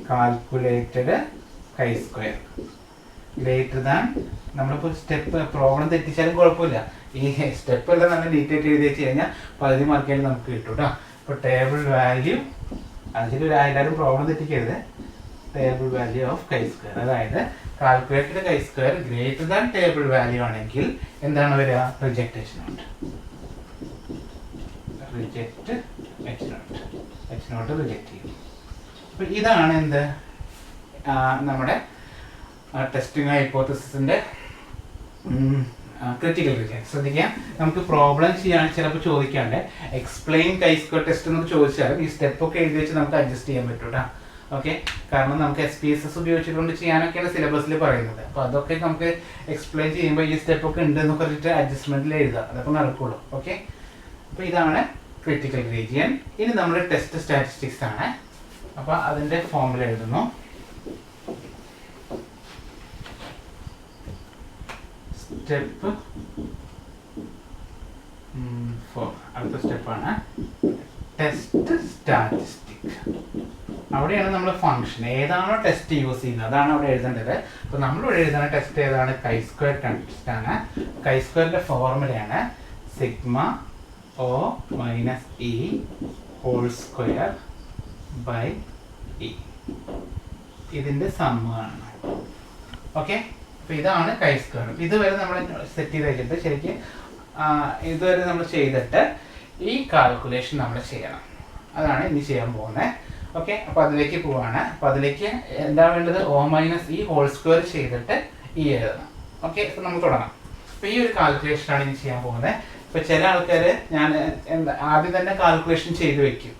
കാൽക്കുലേറ്റഡ് സ്ക്വയർ ഗ്രേറ്റർ ദാൻ, നമ്മളിപ്പോൾ സ്റ്റെപ്പ് പ്രോബ്ലം തെറ്റിച്ചാലും കുഴപ്പമില്ല, ഈ സ്റ്റെപ്പ് എല്ലാം നല്ല നീറ്റായിട്ട് എഴുതി വെച്ച് കഴിഞ്ഞാൽ പകുതി മാർക്കായിട്ട് നമുക്ക് കിട്ടും കേട്ടോ. ഇപ്പോൾ ടേബിൾ വാല്യൂ, അതിൽ എല്ലാവരും പ്രോബ്ലം തെറ്റിക്കരുത്. ടേബിൾ വാല്യൂ ഓഫ് സ്ക്വയർ, അതായത് calculated square greater than table value ആണെങ്കിൽ എന്താണ് വരിക? റിജക്റ്റ് എച്ച് നോട്ട് റിജക്റ്റ് ചെയ്യും. അപ്പോൾ ഇതാണ് എന്ത് നമ്മുടെ ടെസ്റ്റിംഗ് ഹൈപ്പോത്തസിസിന്റെ ക്രിറ്റിക്കൽ റീജിയൻ. ശ്രദ്ധിക്കുക, നമുക്ക് പ്രോബ്ലം ചെയ്യാൻ ചിലപ്പോൾ ചോദിക്കാണ്ട് എക്സ്പ്ലെയിൻ സ്ക്വയർ ടെസ്റ്റ് എന്നൊക്കെ ചോദിച്ചാൽ ഈ സ്റ്റെപ്പൊക്കെ എഴുതി വെച്ച് നമുക്ക് അഡ്ജസ്റ്റ് ചെയ്യാൻ പറ്റും കേട്ടോ. ഓക്കെ, കാരണം നമുക്ക് SPSS ഉപയോഗിച്ചുകൊണ്ട് ചെയ്യാനൊക്കെയാണ് സിലബസിൽ പറയുന്നത്. അപ്പോൾ അതൊക്കെ നമുക്ക് എക്സ്പ്ലെയിൻ ചെയ്യുമ്പോൾ ഈ സ്റ്റെപ്പൊക്കെ ഉണ്ട് എന്നൊക്കെ പറഞ്ഞിട്ട് അഡ്ജസ്റ്റ്മെന്റിൽ എഴുതുക, അതൊക്കെ നടക്കുള്ളൂ. ഓക്കെ, അപ്പോൾ ഇതാണ് ക്രിറ്റിക്കൽ റീജിയൻ. ഇനി നമ്മൾ ടെസ്റ്റ് സ്റ്റാറ്റിസ്റ്റിക്സ് ആണ്. അപ്പോൾ അതിൻ്റെ ഫോർമുല എഴുതുന്നു. സ്റ്റെപ്പ് 4 അടുത്ത സ്റ്റെപ്പാണ് ടെസ്റ്റ് സ്റ്റാറ്റിസ്റ്റിക്. അവിടെയാണ് നമ്മൾ ഫംഗ്ഷൻ ഏതാണോ ടെസ്റ്റ് യൂസ് ചെയ്യുന്നത് അതാണ് അവിടെ എഴുതേണ്ടത്. അപ്പോൾ നമ്മളിവിടെ എഴുതുന്ന ടെസ്റ്റ് ഏതാണ്? സ്ക്വയർ ടെസ്റ്റ് ആണ്. സ്ക്വയറിന്റെ ഫോർമുലയാണ് sigma O minus E whole square by E. ഇതിന്റെ സമ്മാണ്. ഓക്കെ, അപ്പോൾ ഇതാണ് സ്ക്വയർ. ഇതുവരെ നമ്മൾ സെറ്റ് ചെയ്ത് വെച്ചിട്ട് ശരിക്കും ഇതുവരെ നമ്മൾ ചെയ്തിട്ട് ഈ കാൽക്കുലേഷൻ നമ്മൾ ചെയ്യണം. അതാണ് ഇനി ചെയ്യാൻ പോകുന്നത്. ഓക്കെ, അപ്പോൾ അതിലേക്ക് പോവാണ്. അപ്പോൾ അതിലേക്ക് എന്താ വേണ്ടത്? O minus E whole square ചെയ്തിട്ട് ഇ എഴുതണം. ഓക്കെ, അപ്പോൾ നമുക്ക് തുടങ്ങാം. അപ്പോൾ ഈ ഒരു കാൽക്കുലേഷനാണ് ഇനി ചെയ്യാൻ പോകുന്നത്. ഇപ്പോൾ ചില ആൾക്കാർ ഞാൻ ആദ്യം തന്നെ കാൽക്കുലേഷൻ ചെയ്ത് വെക്കും,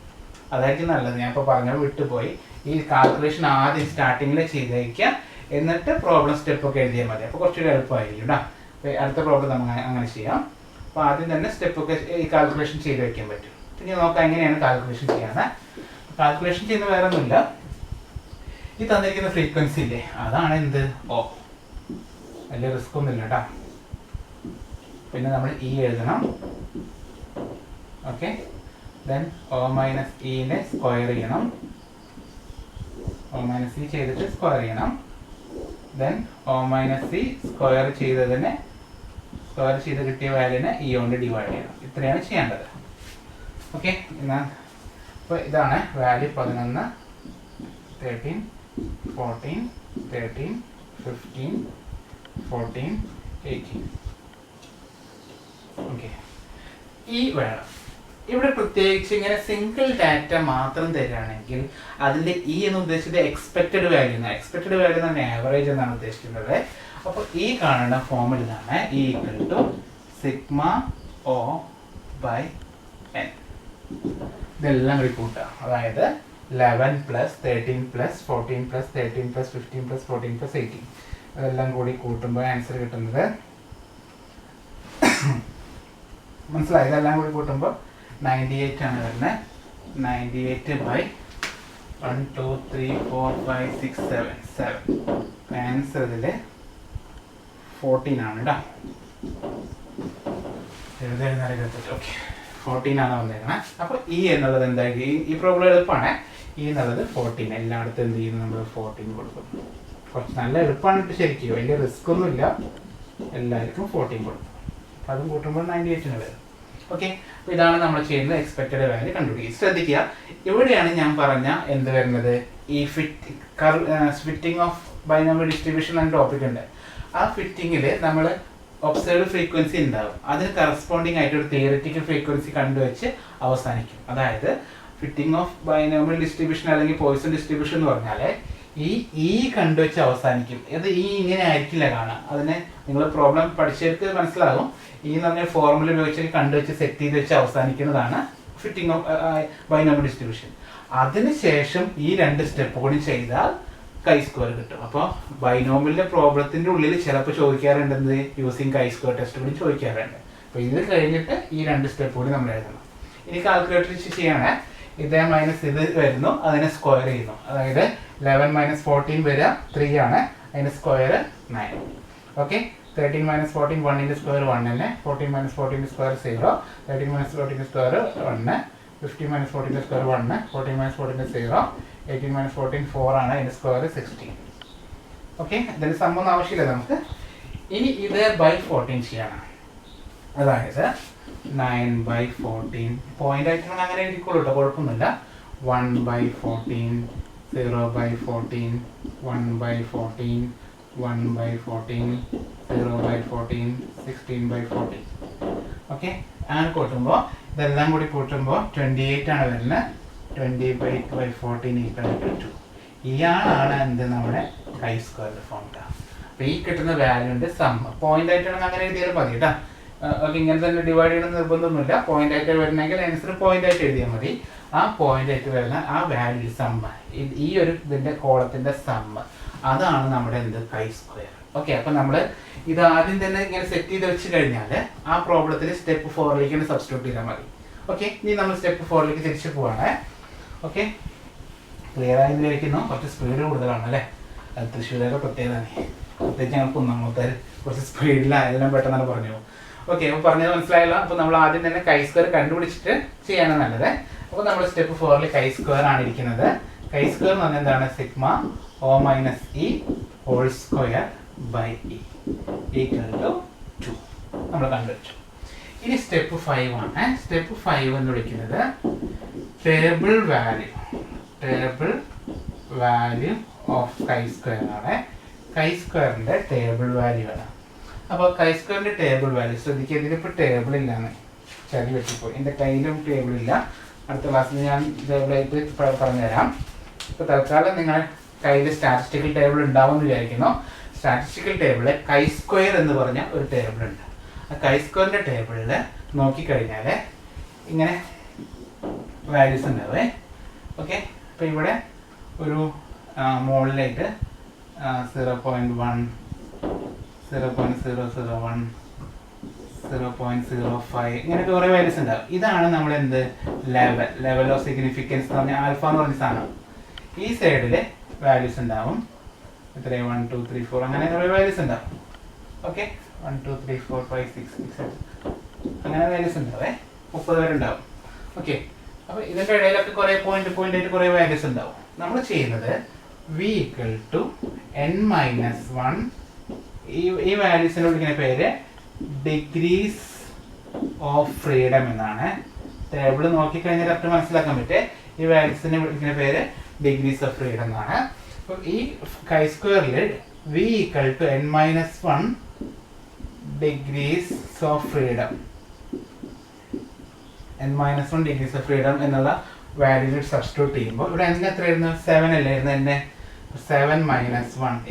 അതായിരിക്കും നല്ലത്. ഞാൻ ഇപ്പോൾ പറഞ്ഞത് വിട്ടുപോയി. ഈ കാൽക്കുലേഷൻ ആദ്യം സ്റ്റാർട്ടിങ്ങിൽ ചെയ്ത് വയ്ക്കുക, എന്നിട്ട് പ്രോബ്ലം സ്റ്റെപ്പൊക്കെ എഴുതിയാൽ മതി. അപ്പോൾ കുറച്ചുകൂടി എളുപ്പമായിരിക്കും കേട്ടോ. അപ്പോൾ അടുത്ത പ്രോബ്ലം നമുക്ക് അങ്ങനെ ചെയ്യാം. അപ്പോൾ ആദ്യം തന്നെ സ്റ്റെപ്പൊക്കെ ഈ കാൽക്കുലേഷൻ ചെയ്ത് വയ്ക്കാൻ പറ്റും. പിന്നെ നോക്കാം എങ്ങനെയാണ് കാൽക്കുലേഷൻ ചെയ്യാന്ന്. കാൽക്കുലേഷൻ ചെയ്യുന്ന വേറെ ഒന്നുമില്ല, ഈ തന്നിരിക്കുന്ന ഫ്രീക്വൻസി ഇല്ലേ അതാണ് എന്ത്? O. വലിയ റിസ്ക് ഒന്നുമില്ല കേട്ടോ. പിന്നെ നമ്മൾ ഇ എഴുതണം. ഓക്കെ, ദെൻ O മൈനസ് ഇനെ സ്ക്വയർ ചെയ്യണം. O മൈനസ് ഇ ചെയ്തിട്ട് സ്ക്വയർ ചെയ്യണം. Then O minus E square ചെയ്തതിനെ സ്ക്വയർ ചെയ്ത് കിട്ടിയ വാല്യൂനെ ഇ കൊണ്ട് ഡിവൈഡ് ചെയ്യണം. ഇത്രയാണ് ചെയ്യേണ്ടത്. ഓക്കെ, എന്നാൽ അപ്പോൾ ഇതാണ് വാല്യൂ 11, 13, 14, 13, 15, 14, 18. ഓക്കെ, ഈ വേണം. ഇവിടെ പ്രത്യേകിച്ച് ഇങ്ങനെ സിംഗിൾ ഡാറ്റ മാത്രം തരികയാണെങ്കിൽ അതിൻ്റെ ഇ എന്ന് ഉദ്ദേശിച്ചത് എക്സ്പെക്റ്റഡ് വാല്യൂ എന്നാണ്. എക്സ്പെക്റ്റഡ് വാല്യൂ എന്നാണ് ആവറേജ് എന്നാണ് ഉദ്ദേശിക്കുന്നത്. അപ്പോൾ ഈ കാണുന്ന ഫോമിൽ ഇതാണ് E equal to sigma O by n. ഇതെല്ലാം റിപ്പൂട്ടാ, അതായത് 11 plus 13 plus 14 plus 13 plus 15 plus 14 plus 18 അതെല്ലാം കൂടി കൂട്ടുമ്പോൾ ആൻസർ കിട്ടുന്നത് മനസ്സിലായി. ഇതെല്ലാം കൂടി കൂട്ടുമ്പോൾ 98 ആണ് വരുന്നത്. 98 ബൈ 1 2 3 4 5 6 7 7. ആൻസർ ഇതിൽ 14 ആണ് കേട്ടോ. 77 ഓക്കെ, 14 ആണ് വന്നേക്കണേ. അപ്പോൾ ഇ എന്നുള്ളത് എന്തായിരിക്കും? ഈ പ്രോബ്ലം എളുപ്പമാണ്. ഇ എന്നുള്ളത് 14. എല്ലായിടത്തും എന്ത് ചെയ്യുന്നു? നമ്മൾ 14 കൊടുക്കും. കുറച്ച് നല്ല എളുപ്പമാണ് ശരിക്കും, വലിയ റിസ്ക് ഒന്നുമില്ല. എല്ലാവർക്കും 14 കൊടുക്കും. അപ്പോൾ അതും കൂട്ടുമ്പോൾ 98 വരും. ഓക്കെ, അപ്പോൾ ഇതാണ് നമ്മൾ ചെയ്യുന്നത്. എക്സ്പെക്റ്റഡ് വാല്യൂ കണ്ടുപിടിക്കുക. ശ്രദ്ധിക്കുക, ഇവിടെയാണ് ഞാൻ പറഞ്ഞ എന്ത് വരുന്നത്? ഈ ഫിറ്റിംഗ് ഓഫ് ബൈനോമിയൽ ഡിസ്ട്രിബ്യൂഷൻ എന്ന ടോപ്പിക് ഉണ്ട്. ആ ഫിറ്റിങ്ങിൽ നമ്മൾ ഒബ്സർവ്ഡ് ഫ്രീക്വൻസി ഉണ്ടാവും, അതിന് കറസ്പോണ്ടിങ് ആയിട്ട് ഒരു തിയററ്റിക്കൽ ഫ്രീക്വൻസി കണ്ടുവച്ച് അവസാനിക്കും. അതായത് ഫിറ്റിംഗ് ഓഫ് ബൈനോമിയൽ ഡിസ്ട്രിബ്യൂഷൻ അല്ലെങ്കിൽ പോയിസൺ ഡിസ്ട്രിബ്യൂഷൻ എന്ന് പറഞ്ഞാൽ ഈ കണ്ടുവച്ച് അവസാനിക്കും. ഇത് ഇങ്ങനെ ആയിരിക്കില്ല കാണാം. അതിന് നിങ്ങൾ പ്രോബ്ലം പഠിച്ചവർക്ക് മനസ്സിലാകും. ഈ എന്ന് പറഞ്ഞ ഫോർമുല ഉപയോഗിച്ച് കണ്ടുവച്ച് സെറ്റ് ചെയ്ത് വെച്ച് അവസാനിക്കുന്നതാണ് ഫിറ്റിംഗ് ഓഫ് ബൈനോമിയൽ ഡിസ്ട്രിബ്യൂഷൻ. അതിനുശേഷം ഈ 2 സ്റ്റെപ്പ് കൂടി ചെയ്താൽ chi-square കിട്ടും. അപ്പോൾ ബൈനോമിയലിന്റെ പ്രോബ്ലത്തിന്റെ ഉള്ളിൽ ചിലപ്പോൾ ചോദിക്കാറുണ്ട് യൂസിങ് chi-square ടെസ്റ്റ് കൂടി ചോദിക്കാറുണ്ട്. അപ്പോൾ ഇത് കഴിഞ്ഞിട്ട് ഈ 2 സ്റ്റെപ്പ് കൂടി നമ്മൾ എഴുതണം. ഇനി കാൽക്കുലേറ്റർ ചെയ്യണേ. ഇത് മൈനസ് ഇത് വരുന്നു, അതിനെ സ്ക്വയർ ചെയ്യുന്നു. അതായത് 11 - 14 വരിക 3 ആണ്, അതിന്റെ സ്ക്വയർ 9. ഓക്കെ, 13 - 14 1 സ്ക്വയർ 1 തന്നെ, 14 - 14 സ്ക്വയർ 0, 13 - 14 സ്ക്വയർ 1, 15 - 14 സ്ക്വയർ 1, 14 - 14 0, 18 - 14 4 ആണ്, അതിന്റെ സ്ക്വയർ 16. ഓക്കെ, ഇതിന് സമ്മൊന്നും ആവശ്യമില്ല നമുക്ക്. ഇനി ഇത് ബൈ 14 ചെയ്യണം. അതായത് 9/14 പോയിന്റ് ആയിട്ട് അങ്ങനെ എഴുതിക്കോളൂ കേട്ടോ, കുഴപ്പമൊന്നുമില്ല. 1/14, 0/14, 1/14, 1/14, 0/14, 16/14. ഓക്കെ, അങ്ങനെ കൂട്ടുമ്പോൾ ഇതെല്ലാം കൂടി കൂട്ടുമ്പോൾ 28 ആണ് വരുന്നത്. 20/14 = 2. ഇയാളാണ് എന്ത് നമ്മുടെ chi-square ഫോർമുല. അപ്പോൾ ഈ കിട്ടുന്ന വാല്യൂൻ്റെ സമ്മ് പോയിന്റ് ആയിട്ടാണെങ്കിൽ അങ്ങനെ എഴുതിയാലും മതി കേട്ടോ. ഓക്കെ, ഇങ്ങനെ തന്നെ ഡിവൈഡ് ചെയ്യണം നിർബന്ധമൊന്നുമില്ല. പോയിന്റ് ആയിട്ട് വരുന്നെങ്കിൽ ആൻസർ പോയിന്റ് ആയിട്ട് എഴുതിയാൽ മതി. ആ പോയിന്റ് ആയിട്ട് വരുന്ന ആ വാല്യൂ സമ്മ്, ഈ ഒരു ഇതിന്റെ കോളത്തിന്റെ സമ്മ്, അതാണ് നമ്മുടെ എന്ത് chi-square. ഓക്കെ, അപ്പം നമ്മൾ ഇത് ആദ്യം തന്നെ ഇങ്ങനെ സെറ്റ് ചെയ്ത് വെച്ച് കഴിഞ്ഞാൽ ആ പ്രോബ്ലത്തിൽ സ്റ്റെപ്പ് 4ലേക്ക് സബ്സ്റ്റിറ്റ്യൂട്ട് ചെയ്താൽ മതി. ഓക്കെ, ഇനി നമ്മൾ സ്റ്റെപ്പ് 4ലേക്ക് തിരിച്ചു പോവാണ്. ഓക്കെ, ക്ലിയർ ആയി വിചാരിക്കുന്നു. കുറച്ച് സ്പീഡ് കൂടുതലാണ് അല്ലേ, അത് തൃശ്ശൂരൊക്കെ പ്രത്യേകത. പ്രത്യേകിച്ച് ഞങ്ങൾ കുന്നമൂത്താർ കുറച്ച് സ്പീഡിലായതെല്ലാം പെട്ടെന്നാണ് പറഞ്ഞു. ഓക്കെ, അപ്പോൾ പറഞ്ഞത് മനസ്സിലായല്ലോ. അപ്പോൾ നമ്മൾ ആദ്യം തന്നെ chi-square കണ്ടുപിടിച്ചിട്ട് ചെയ്യാണ് നല്ലത്. അപ്പോൾ നമ്മൾ സ്റ്റെപ്പ് 4ൽ chi-square ആണ് ഇരിക്കുന്നത്. chi-square എന്ന് പറഞ്ഞാൽ എന്താണ്? Sigma O - E whole square by E = 2 നമ്മൾ കണ്ടുപിടിച്ചു. ഇനി സ്റ്റെപ്പ് 5 ആണ്. സ്റ്റെപ്പ് 5 എന്ന് വിളിക്കുന്നത് ടേബിൾ വാല്യൂ ഓഫ് chi-square ആണ്. chi-squareന്റെ ടേബിൾ വാല്യൂ ആണ്. അപ്പോൾ chi-squareന്റെ ടേബിൾ വാല്യൂ ശ്രദ്ധിക്കുക. ഇതിലിപ്പോൾ ടേബിൾ ഇല്ലാന്ന് ചതി വെട്ടിപ്പോയി, എൻ്റെ കയ്യിലും ടേബിൾ ഇല്ല. അടുത്ത ക്ലാസ്സിൽ ഞാൻ ടേബിളായിട്ട് പറഞ്ഞുതരാം. ഇപ്പോൾ തൽക്കാലം നിങ്ങളുടെ കയ്യിൽ സ്റ്റാറ്റിസ്റ്റിക്കൽ ടേബിൾ ഉണ്ടാവുമെന്ന് വിചാരിക്കുന്നു. സ്റ്റാറ്റിസ്റ്റിക്കൽ ടേബിളിൽ chi-square എന്ന് പറഞ്ഞ ഒരു ടേബിൾ ഉണ്ട്. ആ chi-squareന്റെ ടേബിളിൽ നോക്കിക്കഴിഞ്ഞാൽ ഇങ്ങനെ വാല്യൂസ് ഉണ്ടാവേ. ഓക്കെ, അപ്പോൾ ഇവിടെ ഒരു മുകളിലായിട്ട് 0.1, 0.001, 0.05 ഇങ്ങനെയൊക്കെ കുറേ വാല്യൂസ് ഉണ്ടാവും. ഇതാണ് നമ്മൾ എന്ത് ലെവൽ ഓഫ് സിഗ്നിഫിക്കൻസ് എന്ന് പറഞ്ഞാൽ ആൽഫ എന്ന് പറഞ്ഞ സാധനം. ഈ സൈഡിൽ വാല്യൂസ് ഉണ്ടാവും. എത്ര 1 2 3 4 അങ്ങനെ കുറേ വാല്യൂസ് ഉണ്ടാവും. ഓക്കെ, 1 2 3 4 5 6 7 അങ്ങനെ വാല്യൂസ് ഉണ്ടാവേ, 30 വരെ ഉണ്ടാവും. ഓക്കെ, അപ്പോൾ ഇതിൻ്റെ ഇടയിലൊക്കെ കുറേ പോയിന്റ് ആയിട്ട് കുറേ വാല്യൂസ് ഉണ്ടാവും. നമ്മൾ ചെയ്യുന്നത് v = n-1. ഈ വാല്യൂസിനെ വിളിക്കുന്ന പേര് ഡിഗ്രീസ് ഓഫ് ഫ്രീഡം എന്നാണ്. ടേബിൾ നോക്കിക്കഴിഞ്ഞാൽ കറക്റ്റ് മനസ്സിലാക്കാൻ പറ്റേ. ഈ വാല്യൂസിനെ വിളിക്കുന്ന പേര് ഡിഗ്രീസ് ഓഫ് ഫ്രീഡം എന്നാണ്. അപ്പോൾ ഈ chi-squareൽ v = n-1 degrees of freedom, n-1 degrees of freedom എന്നുള്ള വാല്യൂ സബ്സ്റ്റിറ്റ്യൂട്ട് ചെയ്യുമ്പോൾ ഇവിടെ n എത്രയായിരുന്നു? 7 അല്ലായിരുന്നു. എന്നെ 7 - 1 =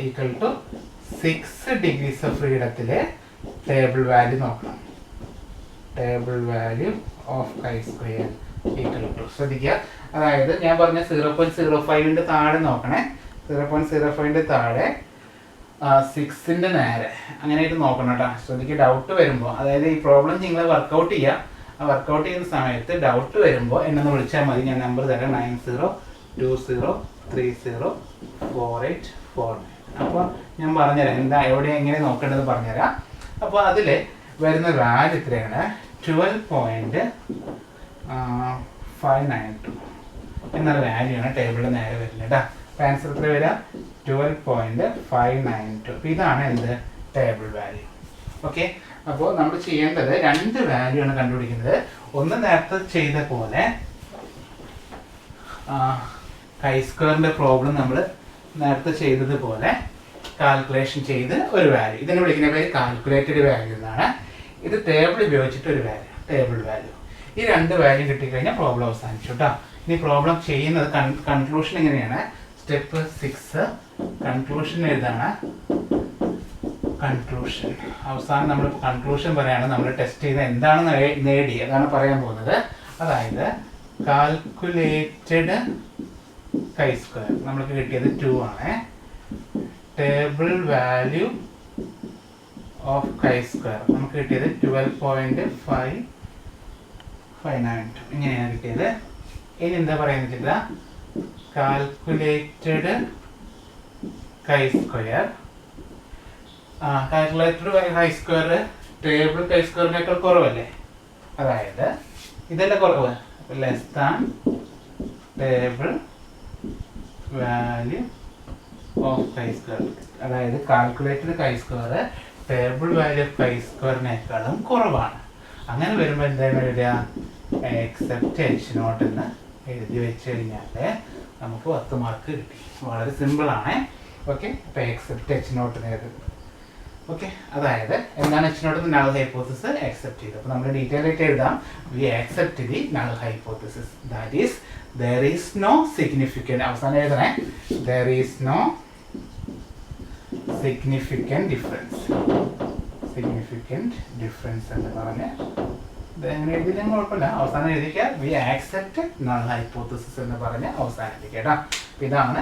6 ഡിഗ്രീസ് ഓഫ് ഫ്രീഡത്തിലെ ടേബിൾ വാല്യൂ നോക്കണം. ടേബിൾ വാല്യൂ ഓഫ് chi-square = ശ്രദ്ധിക്കുക. അതായത് ഞാൻ പറഞ്ഞ 0.05ന്റെ താഴെ നോക്കണേ. 0.05ന്റെ താഴെ 6ന്റെ നേരെ അങ്ങനെയായിട്ട് നോക്കണം കേട്ടോ. ശ്രദ്ധിക്കുക, ഡൗട്ട് വരുമ്പോൾ, അതായത് ഈ പ്രോബ്ലം നിങ്ങൾ വർക്കൗട്ട് ചെയ്യുക. ആ വർക്കൗട്ട് ചെയ്യുന്ന സമയത്ത് ഡൗട്ട് വരുമ്പോൾ എന്നെ വിളിച്ചാൽ മതി. ഞാൻ നമ്പർ തരാം 9020304849. അപ്പോൾ ഞാൻ പറഞ്ഞുതരാം എന്താ എവിടെ എങ്ങനെ നോക്കേണ്ടത് പറഞ്ഞുതരാം. അപ്പോൾ അതിൽ വരുന്ന വാല്യൂ എത്രയാണ്? 12.592 എന്നുള്ള വാല്യൂ ആണ് ടേബിളിൽ നേരെ വരുന്നത് കേട്ടോ. അപ്പോൾ ആൻസർ എത്ര വരിക? 12.592. അപ്പോൾ ഇതാണ് എന്ത് ടേബിൾ വാല്യൂ. ഓക്കെ, അപ്പോൾ നമ്മൾ ചെയ്യേണ്ടത് 2 വാല്യൂ ആണ് കണ്ടുപിടിക്കുന്നത്. ഒന്ന് നേരത്തെ ചെയ്ത പോലെ chi-squareന്റെ പ്രോബ്ലം നമ്മൾ നേരത്തെ ചെയ്തതുപോലെ കാൽക്കുലേഷൻ ചെയ്ത് ഒരു വാല്യൂ, ഇതിനെ വിളിക്കുന്ന പേര് കാൽക്കുലേറ്റഡ് വാല്യൂ എന്നാണ്. ഇത് ടേബിൾ ഉപയോഗിച്ചിട്ട് ഒരു വാല്യൂ, ടേബിൾ വാല്യൂ. ഈ 2 വാല്യൂ കിട്ടിക്കഴിഞ്ഞാൽ പ്രോബ്ലം അവസാനിച്ചു കേട്ടോ. ഇനി പ്രോബ്ലം ചെയ്യുന്നത് കൺക്ലൂഷൻ എങ്ങനെയാണ്? Step 6 conclusion എഴുതാണ്. കൺക്ലൂഷൻ അവസാനം നമ്മൾ കൺക്ലൂഷൻ പറയാണ്. നമ്മൾ ടെസ്റ്റ് ചെയ്ത് എന്താണ് നേടി അതാണ് പറയാൻ പോകുന്നത്. അതായത് കാൽക്കുലേറ്റഡ് കൈ സ്ക്വയർ നമ്മൾക്ക് കിട്ടിയത് 2 ആണ്. Table value of chi square നമുക്ക് കിട്ടിയത് 12.592 ഇങ്ങനെയാണ് കിട്ടിയത്. ഇനി എന്താ പറയുന്നത്, calculated chi square calculated chi square table chi സ്ക്വയറിനേക്കാൾ കുറവല്ലേ, അതായത് ഇതല്ലേ കുറവ്, less than table value of chi square. അതായത് calculated chi square table value of chi സ്ക്വയറിനേക്കാളും കുറവാണ്. അങ്ങനെ വരുമ്പോൾ എന്താണ് എഴുതുക, എക്സെപ്റ്റ് എച്ച് നോട്ട് എന്ന് എഴുതി വെച്ച് കഴിഞ്ഞാൽ നമുക്ക് 10 മാർക്ക് കിട്ടി. വളരെ സിമ്പിളാണ്. ഓക്കെ, അപ്പോൾ എക്സെപ്റ്റ് എച്ച് നോട്ട് എന്ന് എഴുതുന്നത്. ഓക്കെ, അതായത് എന്താണ് H nought? Null hypothesis accept ചെയ്തു. അപ്പോൾ നമ്മൾ ഡീറ്റെയിൽ ആയിട്ട് എഴുതാം. We accept the null hypothesis, that is there is no significant, അവസാനം എഴുതണേ, there is no significant difference എന്ന് പറഞ്ഞ് ഇതെങ്ങനെ എഴുതിയാലും കുഴപ്പമില്ല, അവസാനം എഴുതിക്കുക വി ആക്സെപ്റ്റ് നൾ ഹൈപ്പോത്തസിസ് എന്ന് പറഞ്ഞ് അവസാനിപ്പിക്കുക കേട്ടോ. അപ്പോൾ ഇതാണ്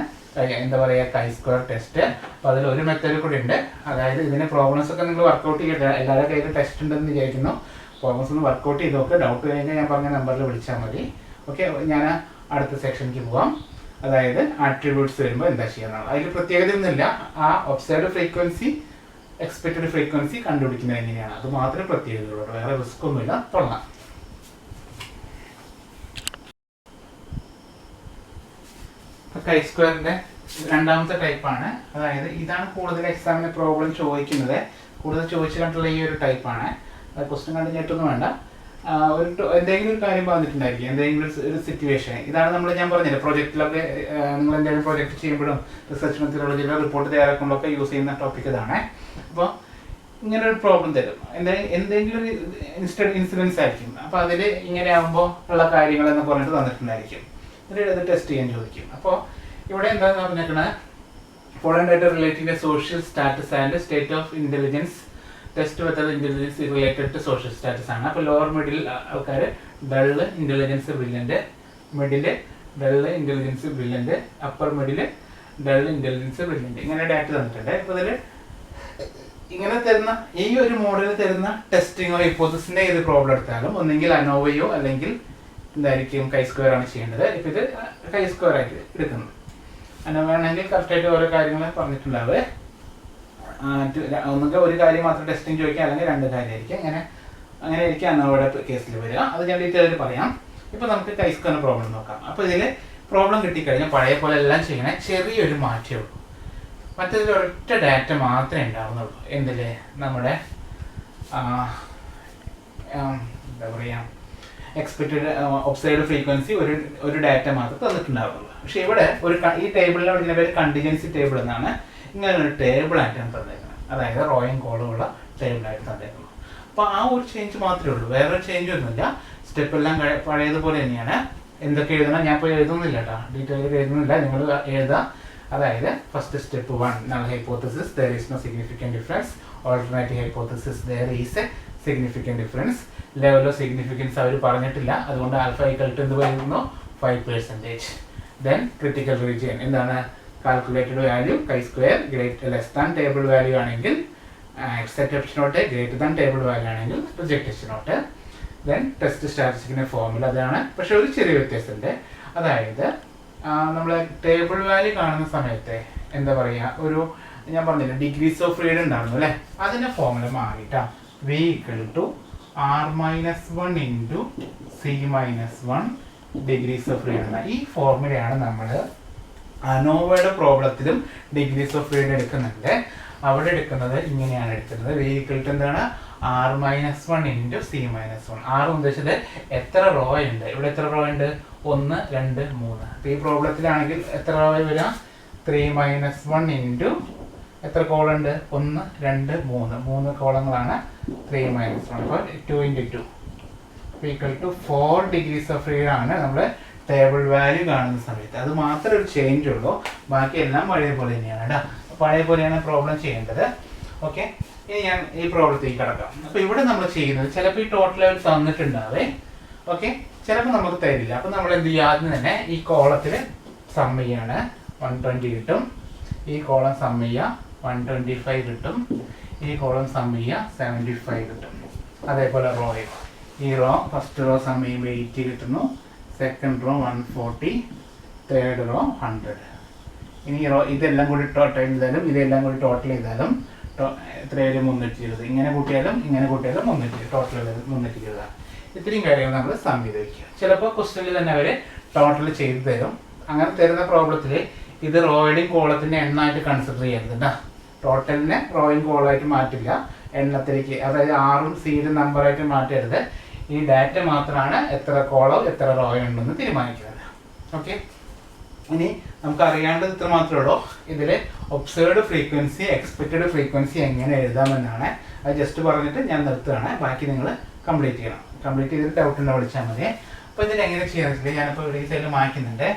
എന്താ പറയുക കൈ സ്ക്വയർ ടെസ്റ്റ്. അപ്പോൾ അതിൽ ഒരു മെത്തേഡ് കൂടി ഉണ്ട്, അതായത് ഇതിന് പ്രോബ്ലംസ് ഒക്കെ നിങ്ങൾ വർക്കൗട്ട് ചെയ്തിട്ട് എല്ലാവരുടെ കയ്യിലും ടെസ്റ്റ് ഉണ്ടെന്ന് വിചാരിക്കുന്നു. പ്രോബ്ലംസ് ഒന്ന് വർക്കൗട്ട് ചെയ്ത് നോക്കുക. ഡൗട്ട് കഴിഞ്ഞാൽ ഞാൻ പറഞ്ഞ നമ്പറിൽ വിളിച്ചാൽ മതി. ഓക്കെ, ഞാൻ അടുത്ത സെക്ഷനിലേക്ക് പോവാം. അതായത് ആട്രിബ്യൂട്ട്സ് വരുമ്പോൾ എന്താ ചെയ്യാന്നുള്ളത്. അതിൽ പ്രത്യേകതയൊന്നുമില്ല, ആ ഒബ്സർവ്ഡ് ഫ്രീക്വൻസി എക്സ്പെക്റ്റഡ് ഫ്രീക്വൻസി കണ്ടുപിടിക്കുന്നത് എങ്ങനെയാണ്, അത് മാത്രമേ പ്രത്യേകതയുള്ളൂ, വേറെ റിസ്ക് ഒന്നുമില്ല. തുടങ്ങാം. കൈ സ്ക്വയറിന്റെ രണ്ടാമത്തെ ടൈപ്പാണ്. അതായത് ഇതാണ് കൂടുതൽ എക്സാമിന് പ്രോബ്ലം ചോദിക്കുന്നത്, കൂടുതൽ ചോദിച്ചു കണ്ടുള്ള ഈ ഒരു ടൈപ്പാണ്. ക്വസ്റ്റ്യൻ കണ്ടു ഞെട്ടൊന്നും വേണ്ട. എന്തെങ്കിലും ഒരു കാര്യം പറഞ്ഞിട്ടുണ്ടായിരിക്കും, എന്തെങ്കിലും ഒരു സിറ്റുവേഷൻ. ഇതാണ് ഞാൻ പറഞ്ഞില്ല പ്രൊജക്റ്റിലൊക്കെ നിങ്ങൾ എന്തെങ്കിലും പ്രൊജക്റ്റ് ചെയ്യുമ്പോഴും റിസർച്ച് മെത്തഡോളജിയിലോ റിപ്പോർട്ട് തയ്യാറാക്കുമ്പോഴൊക്കെ യൂസ് ചെയ്യുന്ന ടോപ്പിക് ഇതാണ്. അപ്പോൾ ഇങ്ങനെ ഒരു പ്രോബ്ലം തരും, എന്തെങ്കിലും ഒരു ഇൻസിഡൻസ് ആയിരിക്കും. അപ്പോൾ അതിൽ ഇങ്ങനെ ആകുമ്പോൾ ഉള്ള കാര്യങ്ങളെന്ന് പറഞ്ഞിട്ട് തന്നിട്ടുണ്ടായിരിക്കും. ഇത് ടെസ്റ്റ് ചെയ്യാൻ ചോദിക്കും. അപ്പോൾ ഇവിടെ എന്താണെന്ന് പറഞ്ഞേക്കണത്, following data relating social status and state of intelligence test method intelligence related to social status ആണ്. അപ്പോൾ ലോവർ മിഡിൽ ആൾക്കാർ dull intelligence brilliant, middle dull intelligence brilliant, upper middle dull intelligence brilliant, ഇങ്ങനെ ഡാറ്റ തന്നിട്ടുണ്ട്. ഇപ്പോൾ ഇതിൽ ഇങ്ങനെ തരുന്ന ഈ ഒരു മോഡലിൽ തരുന്ന ടെസ്റ്റിങ്ങോ ഹൈപ്പോത്തസിസിൻ്റെ ഏത് പ്രോബ്ലം എടുത്താലും ഒന്നെങ്കിൽ അനോവയോ അല്ലെങ്കിൽ എന്തായിരിക്കും കൈ സ്ക്വയർ ആണ് ചെയ്യേണ്ടത്. ഇപ്പോൾ ഇത് കൈ സ്ക്വയർ ആയിട്ട് എടുക്കുന്നത്. അനോവ ആണെങ്കിൽ കറക്റ്റായിട്ട് ഓരോ കാര്യങ്ങൾ പറഞ്ഞിട്ടുണ്ടാവേ. ഒന്നുകിൽ ഒരു കാര്യം മാത്രം ടെസ്റ്റിംഗ് ചോദിക്കുക, അല്ലെങ്കിൽ 2 കാര്യമായിരിക്കും. അങ്ങനെ ആയിരിക്കും അനോവയുടെ കേസിൽ വരിക. അത് ഞാൻ ഡീറ്റെയിൽ പറയാം. ഇപ്പോൾ നമുക്ക് കൈ സ്ക്വയറിൻ്റെ പ്രോബ്ലം നോക്കാം. അപ്പോൾ ഇതിൽ പ്രോബ്ലം കിട്ടിക്കഴിഞ്ഞാൽ പഴയ പോലെ എല്ലാം ചെയ്യണേ, ചെറിയൊരു മാറ്റമേ ഉള്ളൂ. മറ്റേതിൽ ഒരൊറ്റ ഡാറ്റ മാത്രമേ ഉണ്ടാവുന്നുള്ളൂ. എന്തിൽ നമ്മുടെ എന്താ പറയുക എക്സ്പെക്റ്റഡ് ഒബ്സർവ്ഡ് ഫ്രീക്വൻസി ഒരു ഡാറ്റ മാത്രമേ തന്നിട്ടുണ്ടാവുള്ളൂ. പക്ഷേ ഇവിടെ ഈ ടേബിളിനെ വിളിക്കുന്ന പേര് കണ്ടിജൻസി ടേബിൾ എന്നാണ്. ഇങ്ങനെ ഒരു ടേബിളായിട്ടാണ് തന്നേക്കുന്നത്, അതായത് റോയും കോളുമുള്ള ടേബിളായിട്ട് തന്നേക്കുന്നു. അപ്പോൾ ആ ഒരു ചേഞ്ച് മാത്രമേ ഉള്ളൂ, വേറെ ചേഞ്ച് ഒന്നുമില്ല. സ്റ്റെപ്പ് എല്ലാം പഴയതുപോലെ തന്നെയാണ്. എന്തൊക്കെ എഴുതണം ഞാൻ ഇപ്പോൾ എഴുതുന്നില്ല കേട്ടോ, ഡീറ്റെയിൽ എഴുതുന്നില്ല, നിങ്ങൾ എഴുതാം. അതായത് first step 1 null hypothesis, there is no significant difference. Alternative hypothesis, there is a significant difference. Level of significance അവർ പറഞ്ഞിട്ടില്ല, അതുകൊണ്ട് ആൽഫ ഈക്വൽ ടു എന്ത് പറയുന്നു 5%. ദെൻ ക്രിട്ടിക്കൽ റീജിയൻ എന്താണ്, calculated value chi square less than table value ആണെങ്കിൽ accept H nought, greater than table value ആണെങ്കിൽ reject H nought. Then test സ്റ്റാറ്റിസ്റ്റിക്കിൻ്റെ formula അതാണ്, പക്ഷെ ഒരു ചെറിയ വ്യത്യാസമുണ്ട്. അതായത് നമ്മൾ ടേബിൾ വാല്യൂ കാണുന്ന സമയത്ത് എന്താ പറയുക, ഒരു ഞാൻ പറഞ്ഞില്ല ഡിഗ്രീസ് ഓഫ് ഫ്രീഡം ഉണ്ടായിരുന്നു അല്ലേ, അതിൻ്റെ ഫോർമുല മാറിയിട്ടാണ് V equal to r-1 into c-1 degrees of freedom. ഈ ഫോർമുലയാണ് നമ്മൾ അനോവയുടെ പ്രോബ്ലത്തിലും ഡിഗ്രീസ് ഓഫ് ഫ്രീഡം എടുക്കുന്നുണ്ട്. അവിടെ എടുക്കുന്നത് ഇങ്ങനെയാണ് എടുക്കുന്നത്, വി ഈക്വൽ ടു എന്താണ് r-1 ഇൻറ്റു c-1. r ഉദ്ദേശിച്ചത് എത്ര റോ ഉണ്ട്, ഇവിടെ എത്ര റോ ഉണ്ട് 1 2 3. അപ്പോൾ ഈ പ്രോബ്ലത്തിലാണെങ്കിൽ എത്ര റോ വരിക 3-1 ഇൻറ്റു എത്ര കോളുണ്ട് 1 2 3 കോളങ്ങളാണ് 3-1. അപ്പോൾ 2 × 2 equal to 4 degrees of freedom ആണ് നമ്മൾ ടേബിൾ വാല്യൂ കാണുന്ന സമയത്ത്. അത് മാത്രമേ ഒരു ചേഞ്ച് ഉള്ളൂ, ബാക്കി എല്ലാം പഴയ പോലെ തന്നെയാണ് കേട്ടോ. പഴയ പോലെയാണ് പ്രോബ്ലം ചെയ്യേണ്ടത്. ഓക്കെ, ഇനി ഞാൻ ഈ പ്രോബ്ലത്തേക്ക് കിടക്കാം. അപ്പോൾ ഇവിടെ നമ്മൾ ചെയ്യുന്നത് ചിലപ്പോൾ ഈ ടോട്ടൽ ലെവൽ തന്നിട്ടുണ്ടാവേ. ഓക്കെ, ചിലപ്പോൾ നമുക്ക് തരില്ല. അപ്പം നമ്മൾ എന്ത് ചെയ്യുക, ആദ്യം തന്നെ ഈ കോളത്തിൽ സം ചെയ്യാണ്, 120 കിട്ടും. ഈ കോളം സം ചെയ്യുക, 125 കിട്ടും. ഈ കോളം സം ചെയ്യുക, 75 കിട്ടും. അതേപോലെ റോയിൽ ഈ റോ ഫസ്റ്റ് റോ സം ചെയ്യുമ്പോൾ 80 കിട്ടുന്നു, സെക്കൻഡ് റോ 140, തേർഡ് റോ 100. ഇനി റോ ഇതെല്ലാം കൂടി ടോട്ടൽ ചെയ്താലും ഇതെല്ലാം കൂടി ടോട്ടൽ ചെയ്താലും എത്രയായാലും 320. ഇങ്ങനെ കൂട്ടിയാലും 320, ടോട്ടൽ 320. ഇത്രയും കാര്യങ്ങൾ നമ്മൾ സം ചെയ്ത് വയ്ക്കുക. ചിലപ്പോൾ ക്വസ്റ്റ്യനിൽ തന്നെ അവർ ടോട്ടൽ ചെയ്ത് തരും. അങ്ങനെ തരുന്ന പ്രോബ്ലത്തിൽ ഇത് റോയുടെയും കോളത്തിൻ്റെ എണ്ണമായിട്ട് കൺസിഡർ ചെയ്യരുത് കേട്ടോ. ടോട്ടലിനെ റോയും കോളമായിട്ട് മാറ്റില്ല, എണ്ണത്തിലേക്ക്, അതായത് ആറും സീരും നമ്പറായിട്ട് മാറ്റരുത്. ഈ ഡാറ്റ മാത്രമാണ് എത്ര കോളം എത്ര റോയും ഉണ്ടെന്ന് തീരുമാനിക്കുന്നത്. ഓക്കെ, ഇനി നമുക്ക് അറിയേണ്ടത് ഇത്ര മാത്രമേ ഉള്ളൂ. ഇതിൽ ഒബ്സേർവ്ഡ് ഫ്രീക്വൻസി എക്സ്പെക്റ്റഡ് ഫ്രീക്വൻസി എങ്ങനെ എഴുതാമെന്നാണ്. അത് ജസ്റ്റ് പറഞ്ഞിട്ട് ഞാൻ നിർത്തുകയാണ്. ബാക്കി നിങ്ങൾ കംപ്ലീറ്റ് ചെയ്യണം. കംപ്ലീറ്റ് ചെയ്തിട്ട് ഡൗട്ട് ഉണ്ടോ വിളിച്ചാൽ മതി. അപ്പോൾ ഇതിൽ എങ്ങനെ ചെയ്യാൻ വെച്ചിട്ട് ഞാനിപ്പോൾ ഈ സൈഡിൽ മായ്ക്കുന്നുണ്ട്.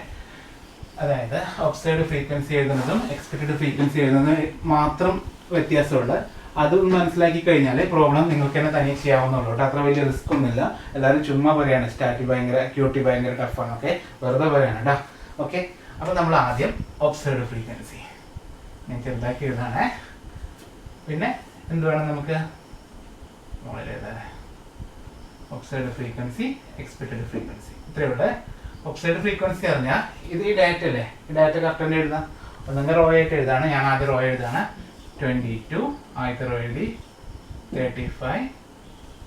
അതായത് ഒബ്സേർവ്ഡ് ഫ്രീക്വൻസി എഴുതുന്നതും എക്സ്പെക്റ്റഡ് ഫ്രീക്വൻസി എഴുതുന്നതും മാത്രം വ്യത്യാസമുണ്ട്. അത് മനസ്സിലാക്കി കഴിഞ്ഞാൽ പ്രോബ്ലം നിങ്ങൾക്ക് തന്നെ തനിയെ ചെയ്യാവുന്നുള്ളൂ കേട്ടോ. അത്ര വലിയ റിസ്ക് ഒന്നുമില്ല. എല്ലാവരും ചുമ്മാ പറയാണ് സ്റ്റാറ്റി ഭയങ്കര ക്യൂട്ടി ഭയങ്കര ടഫാണ്. ഓക്കെ, വെറുതെ പറയാണ് കേട്ടോ. ഓക്കെ, അപ്പോൾ നമ്മൾ ആദ്യം ഒബ്സേർവ്ഡ് ഫ്രീക്വൻസി ഞാൻ ചെറുതാക്കി എഴുതാണേ. പിന്നെ എന്ത് വേണം നമുക്ക് വളരെ എഴുതാനേ, ഒബ്സേർവ്ഡ് ഫ്രീക്വൻസി എക്സ്പെക്റ്റഡ് ഫ്രീക്വൻസി ഇത്രയുള്ള. ഒബ്സേർവ്ഡ് ഫ്രീക്വൻസി അറിഞ്ഞാൽ ഇത് ഈ ഡാറ്റ അല്ലേ, ഈ ഡാറ്റ കറക്റ്റ് തന്നെ എഴുതാം. ഒന്നെങ്കിൽ റോ ആയിട്ട് എഴുതാണ്. ഞാൻ ആദ്യം റോ എഴുതാണ്. 22 ആദ്യത്തെ റോ എഴുതി, 35,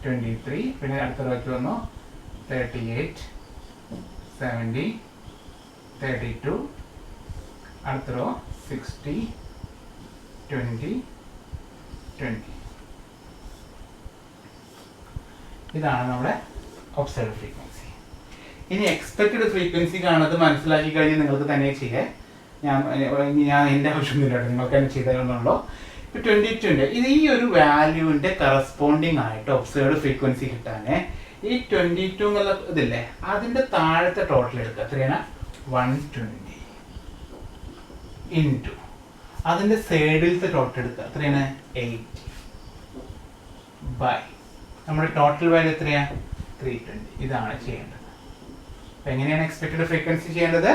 23, പിന്നെ അടുത്ത റോയ്ക്ക് വന്നു 38, 70, 32, അടുത്ത റോ 60, 20, 20. ഇതാണ് നമ്മുടെ ഒബ്സേർവ്ഡ് ഫ്രീക്വൻസി. ഇനി എക്സ്പെക്റ്റഡ് ഫ്രീക്വൻസി കാണുന്നത് മനസ്സിലാക്കി കഴിഞ്ഞാൽ നിങ്ങൾക്ക് തന്നെ ചെയ്യാം. ഞാൻ എൻ്റെ ആവശ്യമൊന്നുമില്ല, നിങ്ങൾക്ക് തന്നെ ചെയ്തതെന്നുള്ളൂ. ഇപ്പോൾ 22 ഉണ്ട്. ഇത് ഈ ഒരു വാല്യൂവിൻ്റെ കറസ്പോണ്ടിങ് ആയിട്ട് ഒബ്സേർവ്ഡ് ഫ്രീക്വൻസി കിട്ടാൻ ഈ 22 എന്നുള്ള ഇതില്ലേ അതിൻ്റെ താഴത്തെ ടോട്ടൽ എടുക്കുക. എത്രയാണ്? 120 ഇൻറ്റു അതിൻ്റെ സൈഡിലത്തെ ടോട്ടൽ എടുക്കുക. എത്രയാണ്? 80 ബൈ നമ്മുടെ ടോട്ടൽ വാല്യൂ എത്രയാണ്? 320. ഇതാണ് ചെയ്യേണ്ടത്. അപ്പം എങ്ങനെയാണ് എക്സ്പെക്റ്റഡ് ഫ്രീക്വൻസി ചെയ്യേണ്ടത്?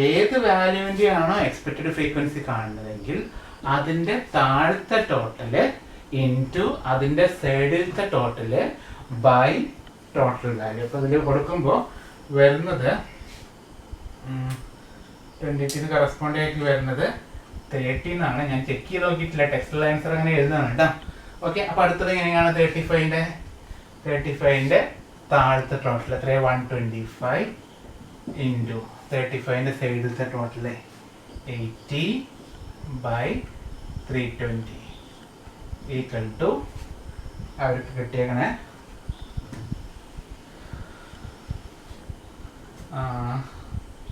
ഏത് വാല്യൂവിൻ്റെ ആണോ എക്സ്പെക്റ്റഡ് ഫ്രീക്വൻസി കാണുന്നതെങ്കിൽ അതിൻ്റെ താഴത്തെ ടോട്ടല് ഇൻറ്റു അതിൻ്റെ സൈഡിലത്തെ ടോട്ടല് ബൈ ടോട്ടൽ വാല്യൂ. അപ്പോൾ ഇതിൽ കൊടുക്കുമ്പോൾ വരുന്നത് 20 കറസ്പോണ്ട് ആയിട്ട് വരുന്നത് 30 എന്നാണ്. ഞാൻ ചെക്ക് ചെയ്ത് നോക്കിയിട്ടില്ല, ടെക്സ്റ്റിൽ ആൻസർ അങ്ങനെ എഴുതുന്നതാണ് കേട്ടോ. ഓക്കെ, അപ്പോൾ അടുത്തത് എങ്ങനെയാണ്? 35ൻ്റെ താഴത്തെ ടോട്ടൽ എത്രയാണ്? 125 ഇൻറ്റു 35ൻ്റെ സൈഡിലത്തെ ടോട്ടൽ 80 ബൈ 320 ഈക്വൽ ടു അവർക്ക് കിട്ടിയേക്കണേ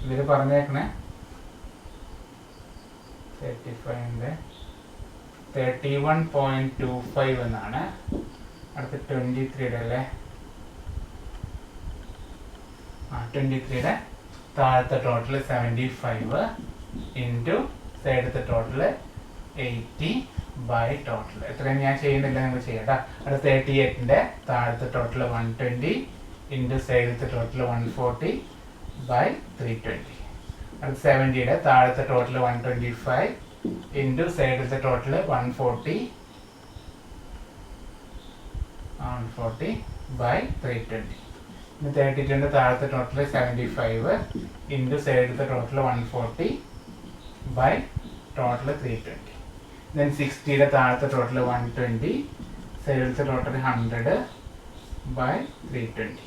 ഇതിൽ പറഞ്ഞേക്കണേ 35ൻ്റെ 31.25 എന്നാണ്. അടുത്ത 23യുടെ അല്ലേ, 23യുടെ താഴത്തെ ടോട്ടൽ 75 ഇൻറ്റു സൈഡത്തെ ടോട്ടൽ 80 ബൈ ടോട്ടൽ. എത്രയും ഞാൻ ചെയ്യുന്നില്ല, നിങ്ങൾ ചെയ്യട്ടോ. അടുത്ത 38ൻ്റെ താഴത്തെ ടോട്ടൽ 120 ഇൻറ്റു സൈഡത്തെ ടോട്ടൽ 140 ബൈ 320. അടുത്ത 70യുടെ താഴത്തെ ടോട്ടൽ 125 ഇൻറ്റു സൈഡത്തെ ടോട്ടൽ 140 ബൈ 320. ഇനി 32ൻ്റെ താഴത്തെ ടോട്ടൽ 75 ഇൻറ്റു സൈഡത്തെ ടോട്ടൽ 140 ബൈ ടോട്ടൽ 320. ദെൻ 60യുടെ താഴത്തെ ടോട്ടൽ 120 സൈഡത്തെ ടോട്ടൽ 100 ബൈ 320.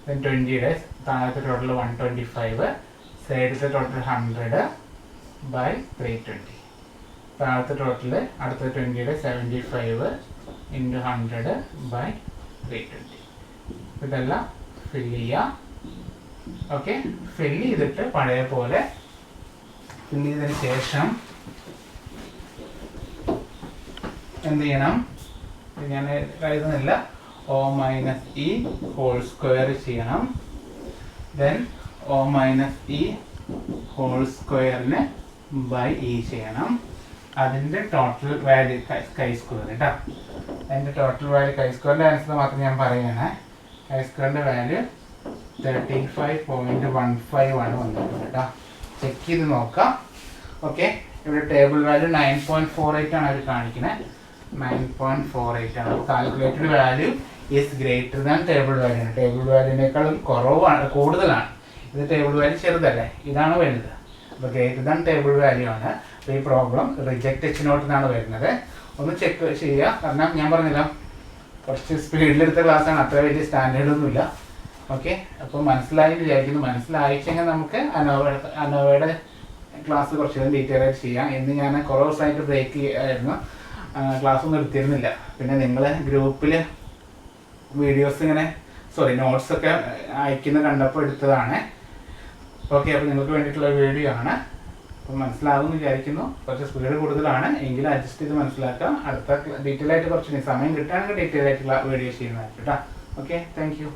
ദെൻ 20യുടെ താഴത്തെ ടോട്ടൽ 125 സൈഡത്തെ ടോട്ടൽ 100 ബൈ 320. താഴത്തെ ടോട്ടൽ അടുത്ത 20യുടെ 75 ഇൻറ്റു 100 ബൈ 320. ഇതെല്ലാം ഫില്ല് ചെയ്യാം. ഓക്കെ, ഫില്ല് ചെയ്തിട്ട് പഴയ പോലെ ഫില്ല് ചെയ്തതിന് ശേഷം എന്ത് ചെയ്യണം? ഞാൻ എഴുതുന്നില്ല. O minus E whole square ചെയ്യണം. Then O minus E whole സ്ക്വയറിന് ബൈ ഇ ചെയ്യണം. അതിൻ്റെ ടോട്ടൽ വാല്യൂ കൈ സ്ക്വയർ കേട്ടോ. അതിൻ്റെ ടോട്ടൽ വാല്യൂ കൈ സ്ക്വയറിൻ്റെ ആൻസർ മാത്രം ഞാൻ പറയുകയാണ്. കൈ സ്ക്വയറിൻ്റെ വാല്യൂ 35.15 ആണ് വന്നിട്ടുള്ളത് കേട്ടോ. ചെക്ക് ചെയ്ത് നോക്കാം. ഓക്കെ, ഇവിടെ ടേബിൾ വാല്യൂ 9.48 ആണ് അവർ കാണിക്കുന്നത്. 9.48 ആണ്. Calculated value is greater than table value ആണ്. ടേബിൾ വാല്യൂവിനേക്കാളും കൂടുതലാണ്. ഇത് ടേബിൾ വാല്യൂ ചെറുതല്ലേ, ഇതാണ് വലുത്. അപ്പോൾ ഗ്രേറ്റർ ദാൻ ടേബിൾ വാല്യൂ ആണ്. അപ്പോൾ ഈ പ്രോബ്ലം റിജക്റ്റ് H നോട്ട് എന്നാണ് വരുന്നത്. ഒന്ന് ചെക്ക് ചെയ്യുക. കാരണം ഞാൻ പറഞ്ഞില്ല, കുറച്ച് സ്പീഡിലെടുത്ത ക്ലാസ്സാണ്, അത്ര വലിയ സ്റ്റാൻഡേർഡൊന്നുമില്ല. ഓക്കെ, അപ്പോൾ മനസ്സിലായി വിചാരിക്കുന്നു. മനസ്സിലായിച്ചെങ്കിൽ നമുക്ക് അനോവയുടെ ക്ലാസ് കുറച്ചുകൂടി ഡീറ്റെയിൽ ആയിട്ട് ചെയ്യാം. ഇന്ന് ഞാൻ കുറേ ദിവസമായിട്ട് ബ്രേക്ക് ചെയ്യായിരുന്നു, ക്ലാസ് ഒന്നും എടുത്തിരുന്നില്ല. പിന്നെ നിങ്ങൾ ഗ്രൂപ്പിൽ വീഡിയോസ് നോട്ട്സൊക്കെ അയക്കുന്ന കണ്ടപ്പോൾ എടുത്തതാണ്. ഓക്കെ, അപ്പോൾ നിങ്ങൾക്ക് വേണ്ടിയിട്ടുള്ള വീഡിയോ ആണ്. അപ്പോൾ മനസ്സിലാകുമെന്ന് വിചാരിക്കുന്നു. കുറച്ച് സ്പീഡ് കൂടുതലാണ് എങ്കിലും അഡ്ജസ്റ്റ് ചെയ്ത് മനസ്സിലാക്കാം. അടുത്ത ഡീറ്റെയിൽ ആയിട്ട് കുറച്ച് സമയം കിട്ടുകയാണെങ്കിൽ ഡീറ്റെയിൽ ആയിട്ടുള്ള വീഡിയോ ചെയ്യുന്നതായിരിക്കും കേട്ടോ. Okay, thank you.